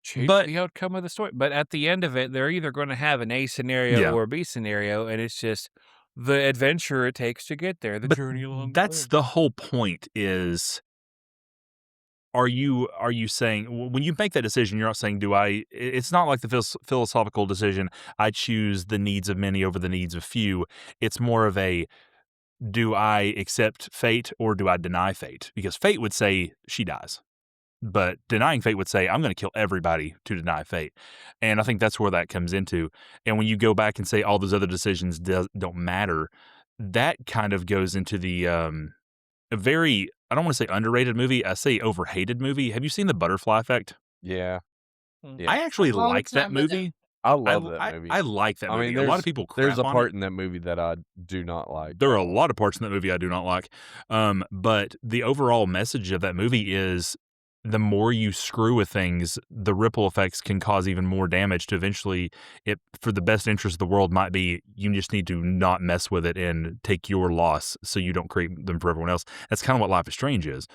change But- the outcome of the story. But at the end of it, they're either going to have an A scenario Yeah. or a B scenario, and it's just the adventure it takes to get there, the But journey along. that's the whole point. Is are you saying, when you make that decision, you're not saying, it's not like the philosophical decision, I choose the needs of many over the needs of few. It's more of a, do I accept fate or do I deny fate? Because fate would say she dies, but denying fate would say, I'm going to kill everybody to deny fate. And I think that's where that comes into. And when you go back and say all those other decisions don't matter, that kind of goes into the a very, I don't want to say underrated movie, I say overhated movie. Have you seen The Butterfly Effect? Yeah. Yeah. I actually Long like that time ago. movie. I love that movie. I like that I movie. mean, A lot of people crap there's a on part it. in that movie that I do not like. There are a lot of parts in that movie I do not like. But the overall message of that movie is, the more you screw with things, the ripple effects can cause even more damage to eventually, it, for the best interest of the world, might be you just need to not mess with it and take your loss so you don't create them for everyone else. That's kind of what Life is Strange is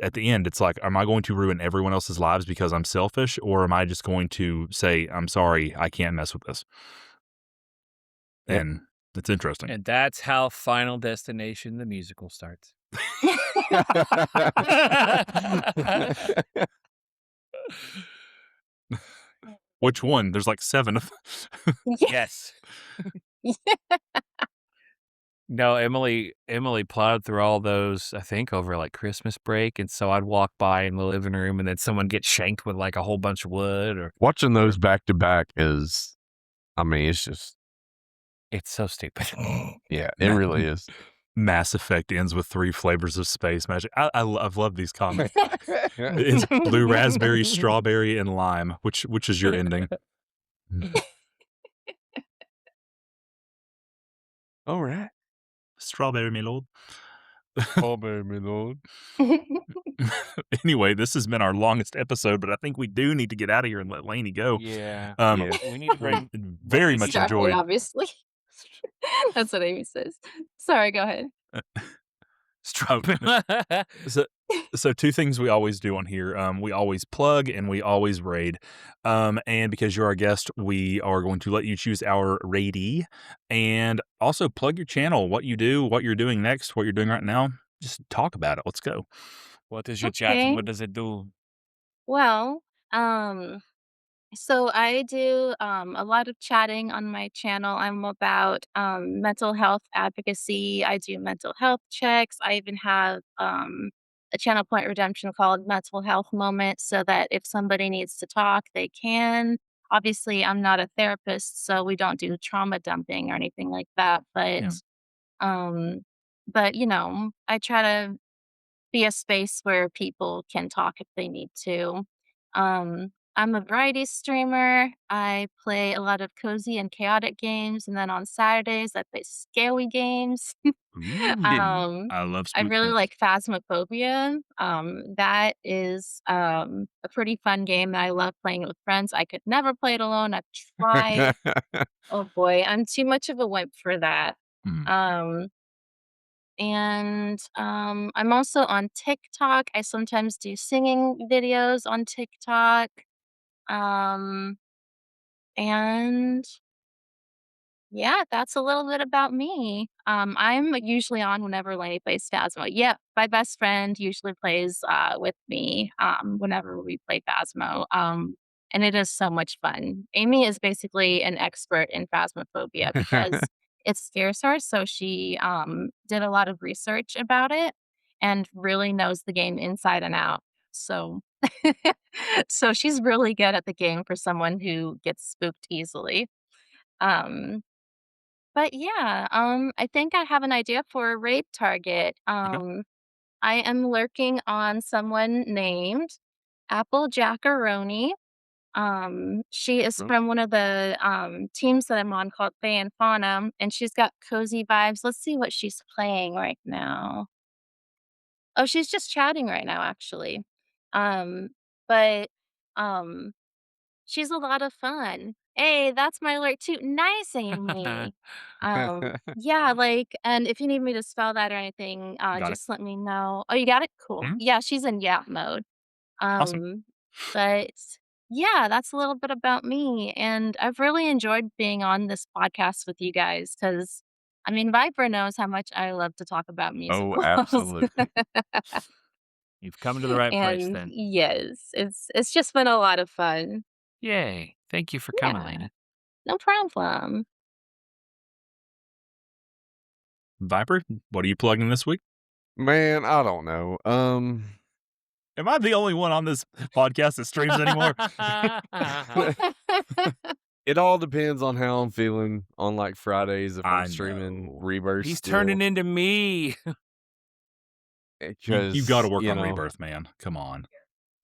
at the end, it's like, am I going to ruin everyone else's lives because I'm selfish, or am I just going to say, I'm sorry, I can't mess with this? Yep. And That's interesting. And that's how Final Destination, the musical, starts. Which one? There's like 7 of Yes. No, Emily plowed through all those, I think, over like Christmas break. And so I'd walk by in the living room and then someone get shanked with like a whole bunch of wood or Watching those back to back is, I mean, it's just, it's so stupid. yeah, it really is. Mass Effect ends with 3 flavors of space magic. I've loved these comments. It's blue, raspberry, strawberry, and lime. Which is your ending? All right. Strawberry, my lord. Oh, baby, Lord. Anyway, this has been our longest episode, but I think we do need to get out of here and let Lainey go. Yeah. Yeah. We need to bring Very much Sorry, enjoyed. obviously. That's what Amy says. Sorry, go ahead. So 2 things we always do on here. We always plug and we always raid. And because you're our guest, we are going to let you choose our raidee and also plug your channel, what you do, what you're doing next, what you're doing right now. Just talk about it. Let's go. What is your chat and Okay. what does it do? Well, so I do a lot of chatting on my channel. I'm about mental health advocacy. I do mental health checks. I even have a channel point redemption called Mental Health Moment so that if somebody needs to talk, they can. Obviously, I'm not a therapist, so we don't do trauma dumping or anything like that. Yeah. Um, but I try to be a space where people can talk if they need to. I'm a variety streamer. I play a lot of cozy and chaotic games, and then on Saturdays I play scary games. Ooh, um, I love I spook really games. like Phasmophobia. That is a pretty fun game that I love playing with friends. I could never play it alone. I've tried. Oh boy, I'm too much of a wimp for that. Hmm. And I'm also on TikTok. I sometimes do singing videos on TikTok. Um, and yeah, that's a little bit about me. I'm usually on whenever Lainey plays Phasmo. Yeah, my best friend usually plays with me whenever we play Phasmo. And it is so much fun. Amy is basically an expert in Phasmophobia because it scares her. So she did a lot of research about it and really knows the game inside and out. So, so she's really good at the game for someone who gets spooked easily. Um, but yeah, I think I have an idea for a raid target. Okay. I am lurking on someone named Apple Jackaroni. She is Oh. from one of the teams that I'm on called Fae and Fauna, and she's got cozy vibes. Let's see what she's playing right now. Oh, she's just chatting right now, actually. Um, but um, she's a lot of fun. Hey, that's my alert too. Nice, Amy. Yeah, and if you need me to spell that or anything, Got it. just let me know. Oh, you got it? Cool. Mhm. Yeah, she's in yap mode. Awesome. But yeah, that's a little bit about me. And I've really enjoyed being on this podcast with you guys because I mean, Viper knows how much I love to talk about Oh, musicals. absolutely. You've come to the right place And then. yes, it's just been a lot of fun. Yay. Thank you for coming, Yeah, Lainey. no problem. Viper, what are you plugging this week? Man, I don't know. Am I the only one on this podcast that streams anymore? It all depends on how I'm feeling on like Fridays if I I'm streaming know. Rebirth. He's still, turning into me. You got to because, work you on know, Rebirth, man. Come on.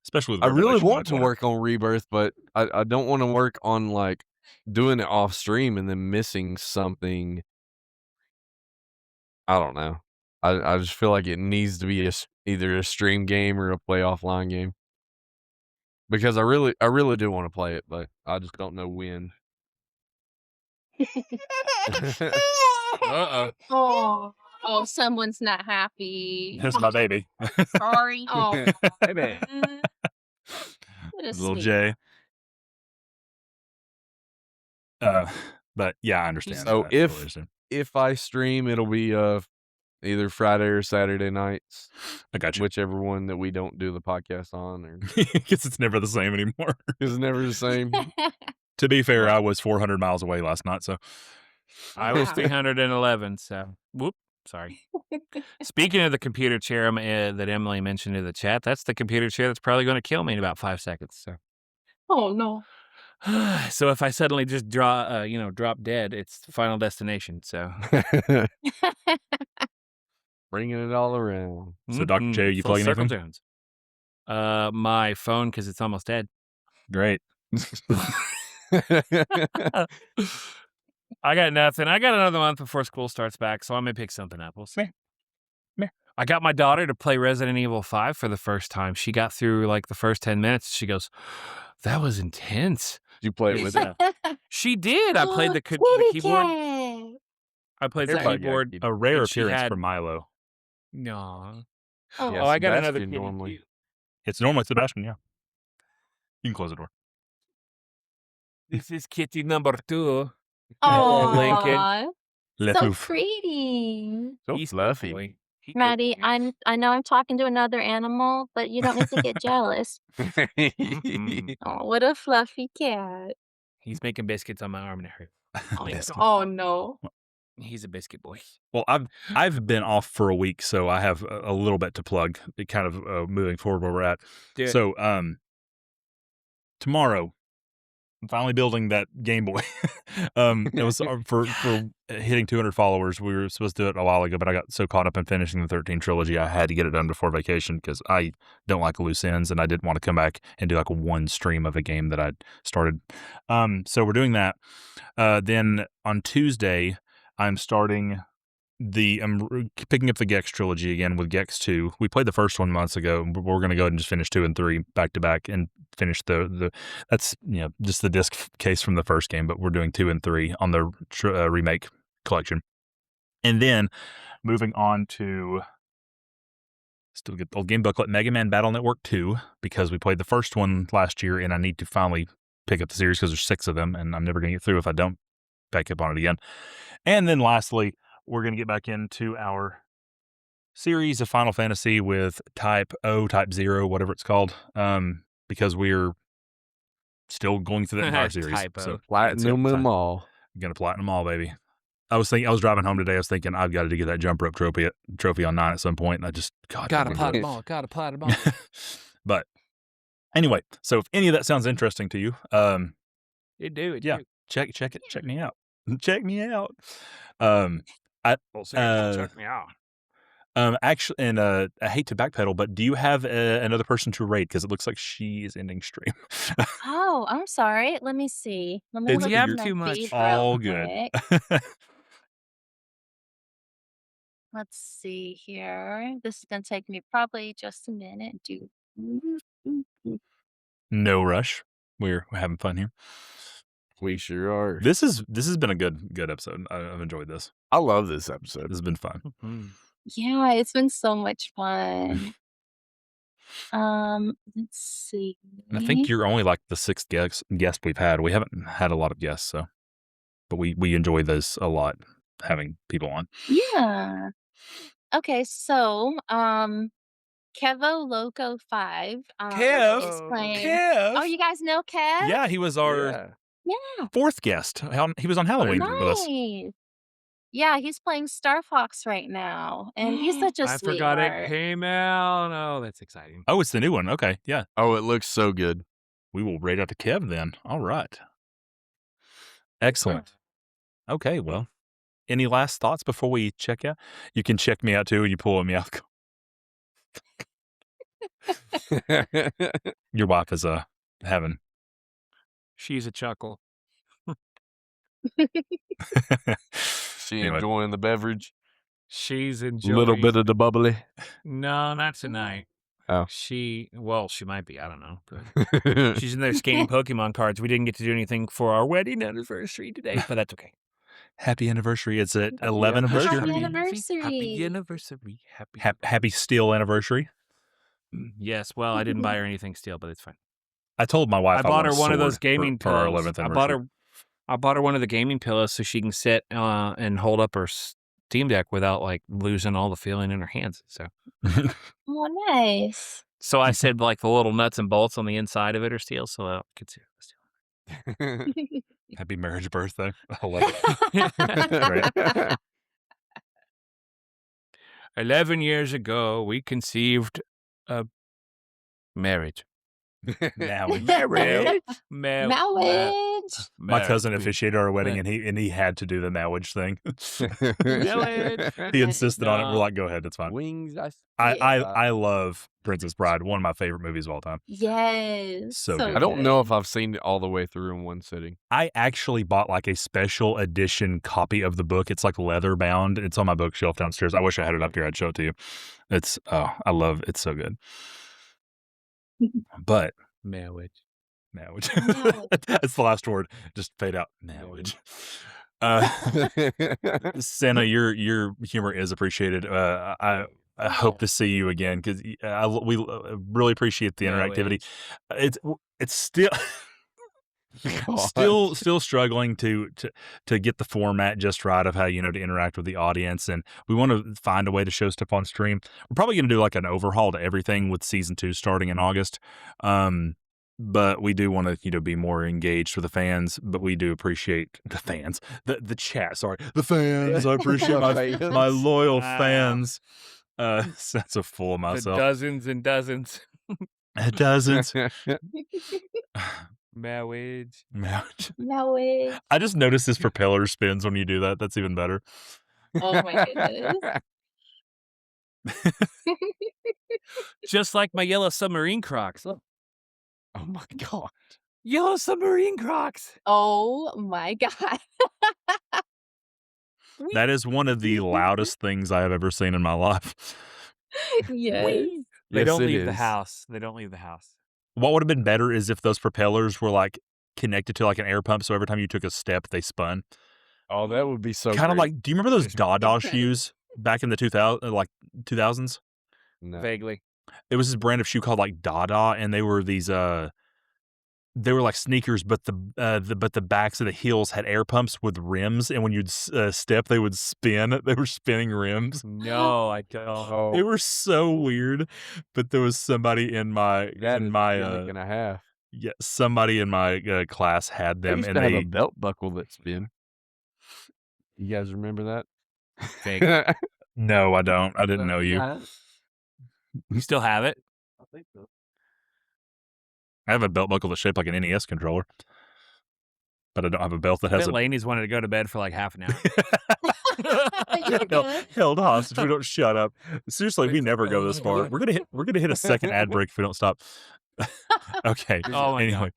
Especially with I really Revelation want to 5.0. work on Rebirth, but I don't want to work on like doing it off stream and then missing something. I don't know. I just feel like it needs to be either a stream game or a play offline game. Because I really do want to play it, but I just don't know when. Uh-oh. Oh, someone's not happy. That's my baby. Sorry. Oh, Baby. what a Little sweet. J. But yeah, I understand. So I totally if understand. if I stream, it'll be either Friday or Saturday nights, I got you. whichever one that we don't do the podcast on, or Because it's never the same anymore. it's never the same. To be fair, I was 400 miles away last night, so I was Wow. 311. So, whoop. Sorry. Speaking of the computer chair that Emily mentioned in the chat, that's the computer chair that's probably going to kill me in about 5 seconds. So, Oh no. so if I suddenly just drop dead, it's Final Destination. So, Bringing it all around. So, Dr. J, you full plugging circle anything? Jones. My phone because it's almost dead. Great. I got nothing. I got another month before school starts back, so I may pick something up. We'll see. Meh. I got my daughter to play Resident Evil 5 for the first time. She got through like the first 10 minutes. She goes, "That was intense." You play it with it? She did. I played the keyboard. I played the Everybody got keyboard. keyboard. A rare And she appearance had- from Milo. No. Oh, Yeah, Oh, I got another Sebastian kitty. normally. It's normally Sebastian, yeah. You can close the door. This is kitty number 2. Lincoln. Aw, Let's so move. pretty. So He's fluffy. boy. He good Maddie, boy. I know I'm talking to another animal, but you don't need to get jealous. Oh, what a fluffy cat. He's making biscuits on my arm and it hurt. Biscuit. Oh no. He's a biscuit boy. Well, I've been off for a week, so I have a little bit to plug. It kind of moving forward where we're at. Dude, So tomorrow, I'm finally building that Game Boy. It was for hitting 200 followers. We were supposed to do it a while ago, but I got so caught up in finishing the 13 trilogy, I had to get it done before vacation because I don't like loose ends, and I didn't want to come back and do like one stream of a game that I'd started. So we're doing that. Then on Tuesday, I'm starting I'm picking up the Gex trilogy again with Gex 2. We played the first one months ago. But we're going to go ahead and just finish 2 and 3 back to back and finish the that's just the disc case from the first game. But we're doing 2 and 3 on the remake collection, and then moving on to still get the old game booklet, Mega Man Battle Network 2, because we played the first one last year, and I need to finally pick up the series because there's 6 of them, and I'm never going to get through if I don't back up on it again. And then lastly, we're going to get back into our series of Final Fantasy with Type O, Type 0, whatever it's called, because we're still going through that entire series. Type O. So Platinum them all. I'm going to platinum all, baby. I was driving home today. I was thinking I've got to get that jump rope trophy on 9 at some point. And I just, God, Gotta never pot do them it. all. Gotta pot them all. But anyway, so if any of that sounds interesting to you, It do. Yeah. check it. Check me out. Check me out. Check me out. Actually, and I hate to backpedal, but do you have another person to rate? Because it looks like she is ending stream. Oh, I'm sorry. Let me see. Let me It's- look We at have my too much. feed real All good. quick. Let's see here. This is going to take me probably just a minute. No rush. We're having fun here. We sure are. This has been a good episode. I've enjoyed this. I love this This episode. has been fun. Mhm. Yeah, it's been so much fun. Let's see. And I think you're only like the 6th guest we've had. We haven't had a lot of guests, so but we enjoy this a lot, having people on. Yeah. Okay, so Kevo Loco 5 is playing. Oh, you guys know Kev? Yeah, he was our Yeah. 4th guest. He was on Halloween with us. Nice. Yeah, he's playing Star Fox right now, and he's such a I forgot it sweetheart. came out. Oh, that's exciting. Oh, it's the new one. Okay, yeah. Oh, it looks so good. We will rate out to Kev then. All right. Excellent. Okay, well, any last thoughts before we check out? You can check me out too, and you pull me out. Your wife is having. She's a chuckle. She Anyway. enjoying the beverage. She's A enjoying. little bit of the bubbly. No, not tonight. Oh. She might be. I don't know. But she's in there scanning Pokemon cards. We didn't get to do anything for our wedding anniversary today, but that's okay. Happy anniversary. It's at 11 this year. Happy anniversary. Happy anniversary. Happy steel anniversary. Yes. Well, I didn't buy her anything still, but it's fine. I told my wife I bought want her a one of those sword gaming for our pillows. 11th I bought anniversary. I bought her one of the gaming pillows so she can sit and hold up her Steam Deck without like losing all the feeling in her hands. So Oh, nice. So I said like the little nuts and bolts on the inside of it are steel, so I could see it. Happy marriage birthday. I love it. Great. 11 years ago, we conceived a marriage. Marriage. Marriage. My cousin officiated our wedding, and he had to do the marriage thing. He insisted on it. We're like, go ahead, it's fine. Wings. I love Princess Bride, one of my favorite movies of all time. Yes. So good. I don't know if I've seen it all the way through in one sitting. I actually bought like a special edition copy of the book. It's like leather bound. It's on my bookshelf downstairs. I wish I had it up here. I'd show it to you. I love it. It's so good. But Marriage. marriage. That's the last word. Just fade out. Marriage. Santa, your humor is appreciated. I hope to see you again because we really appreciate the interactivity. It's still. Still struggling to get the format just right of how to interact with the audience, and we want to find a way to show stuff on stream. We're probably going to do like an overhaul to everything with season 2 starting in August. But we do want to be more engaged with the fans. But we do appreciate the fans, the chat. Sorry, the fans. I appreciate my loyal fans. Sense of fool of myself. The dozens and dozens. Dozens. Marriage. Marriage. Marriage. I just noticed this propeller spins when you do that. That's even better. Oh my goodness. Just like my yellow submarine Crocs. Look. Oh my God. Yellow submarine Crocs. Oh my God. That is one of the loudest things I have ever seen in my life. Yes. They Yes, don't it leave the is. house. They don't leave the house. What would have been better is if those propellers were like connected to like an air pump, so every time you took a step, they spun. Oh, that would be so Kind of great. like, do you remember those Dada shoes back in the 2000s? No. Vaguely. It was this brand of shoe called like Dada, and they were these they were like sneakers, but the backs of the heels had air pumps with rims, and when you'd step, they would spin. They were spinning rims. No, I don't. Oh, They were so weird, but there was somebody in my that is a gimmick and a half. yeah, somebody in my class had They them, used and to have they a belt buckle that spin. You guys remember that? Fake. no, I don't. I didn't know you. You still have it? I think so. I have a belt buckle that's shaped like an NES controller, but I don't have a belt that I has bet a Laney's wanted to go to bed for like half an hour. You're held, good. held hostage. We don't shut up. Seriously, we never go this far. We're gonna hit a second ad break if we don't stop. Okay. Oh my God.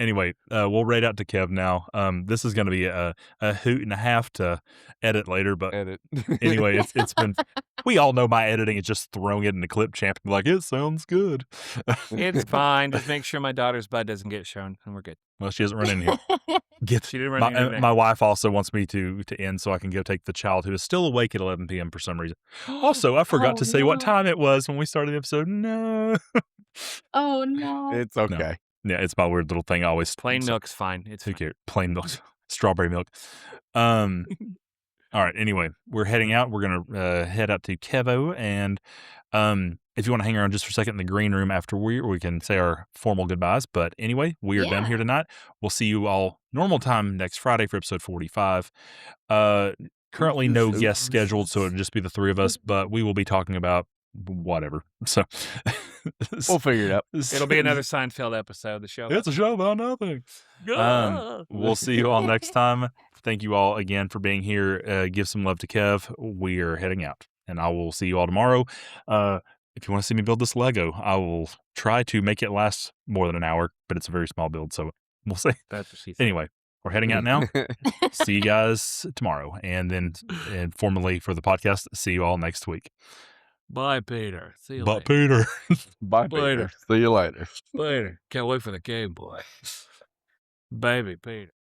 Anyway, we'll raid out to Kev now. This is gonna be a hoot and a half to edit later, but Edit. anyway, it's been. We all know my editing is just throwing it in the clip champ and be like, it sounds good. It's fine. Just make sure my daughter's butt doesn't get shown, and we're good. Well, she hasn't run in here. She didn't run in today. My wife also wants me to end so I can go take the child who is still awake at 11 p.m. for some reason. Also, I forgot Oh, to say what no. time it was when we started the episode. No. Oh no. It's okay. Yeah, it's my weird little thing. I always Plain milk's fine. It's Who fine. cares? Plain milk, strawberry milk. All right. Anyway, we're heading out. We're gonna head up to Kevo, and if you want to hang around just for a second in the green room after we can say our formal goodbyes. But anyway, we are done Yeah. here tonight. We'll see you all normal time next Friday for episode 45. Currently no guests scheduled, so it'll just be the three of us. But we will be talking about whatever. So We'll figure it out. It'll be another Seinfeld episode. The show. It's a show about nothing. We'll see you all next time. Thank you all again for being here. Give some love to Kev. We are heading out, and I will see you all tomorrow. If you want to see me build this Lego, I will try to make it last more than an hour, but it's a very small build, so we'll see. That's what she said. Anyway, we're heading out now. See you guys tomorrow, and then formally for the podcast, see you all next week. Bye, Peter. See you But later. Peter. Bye, Later. Peter. See you later. Later. Can't wait for the Game Boy. Baby Peter.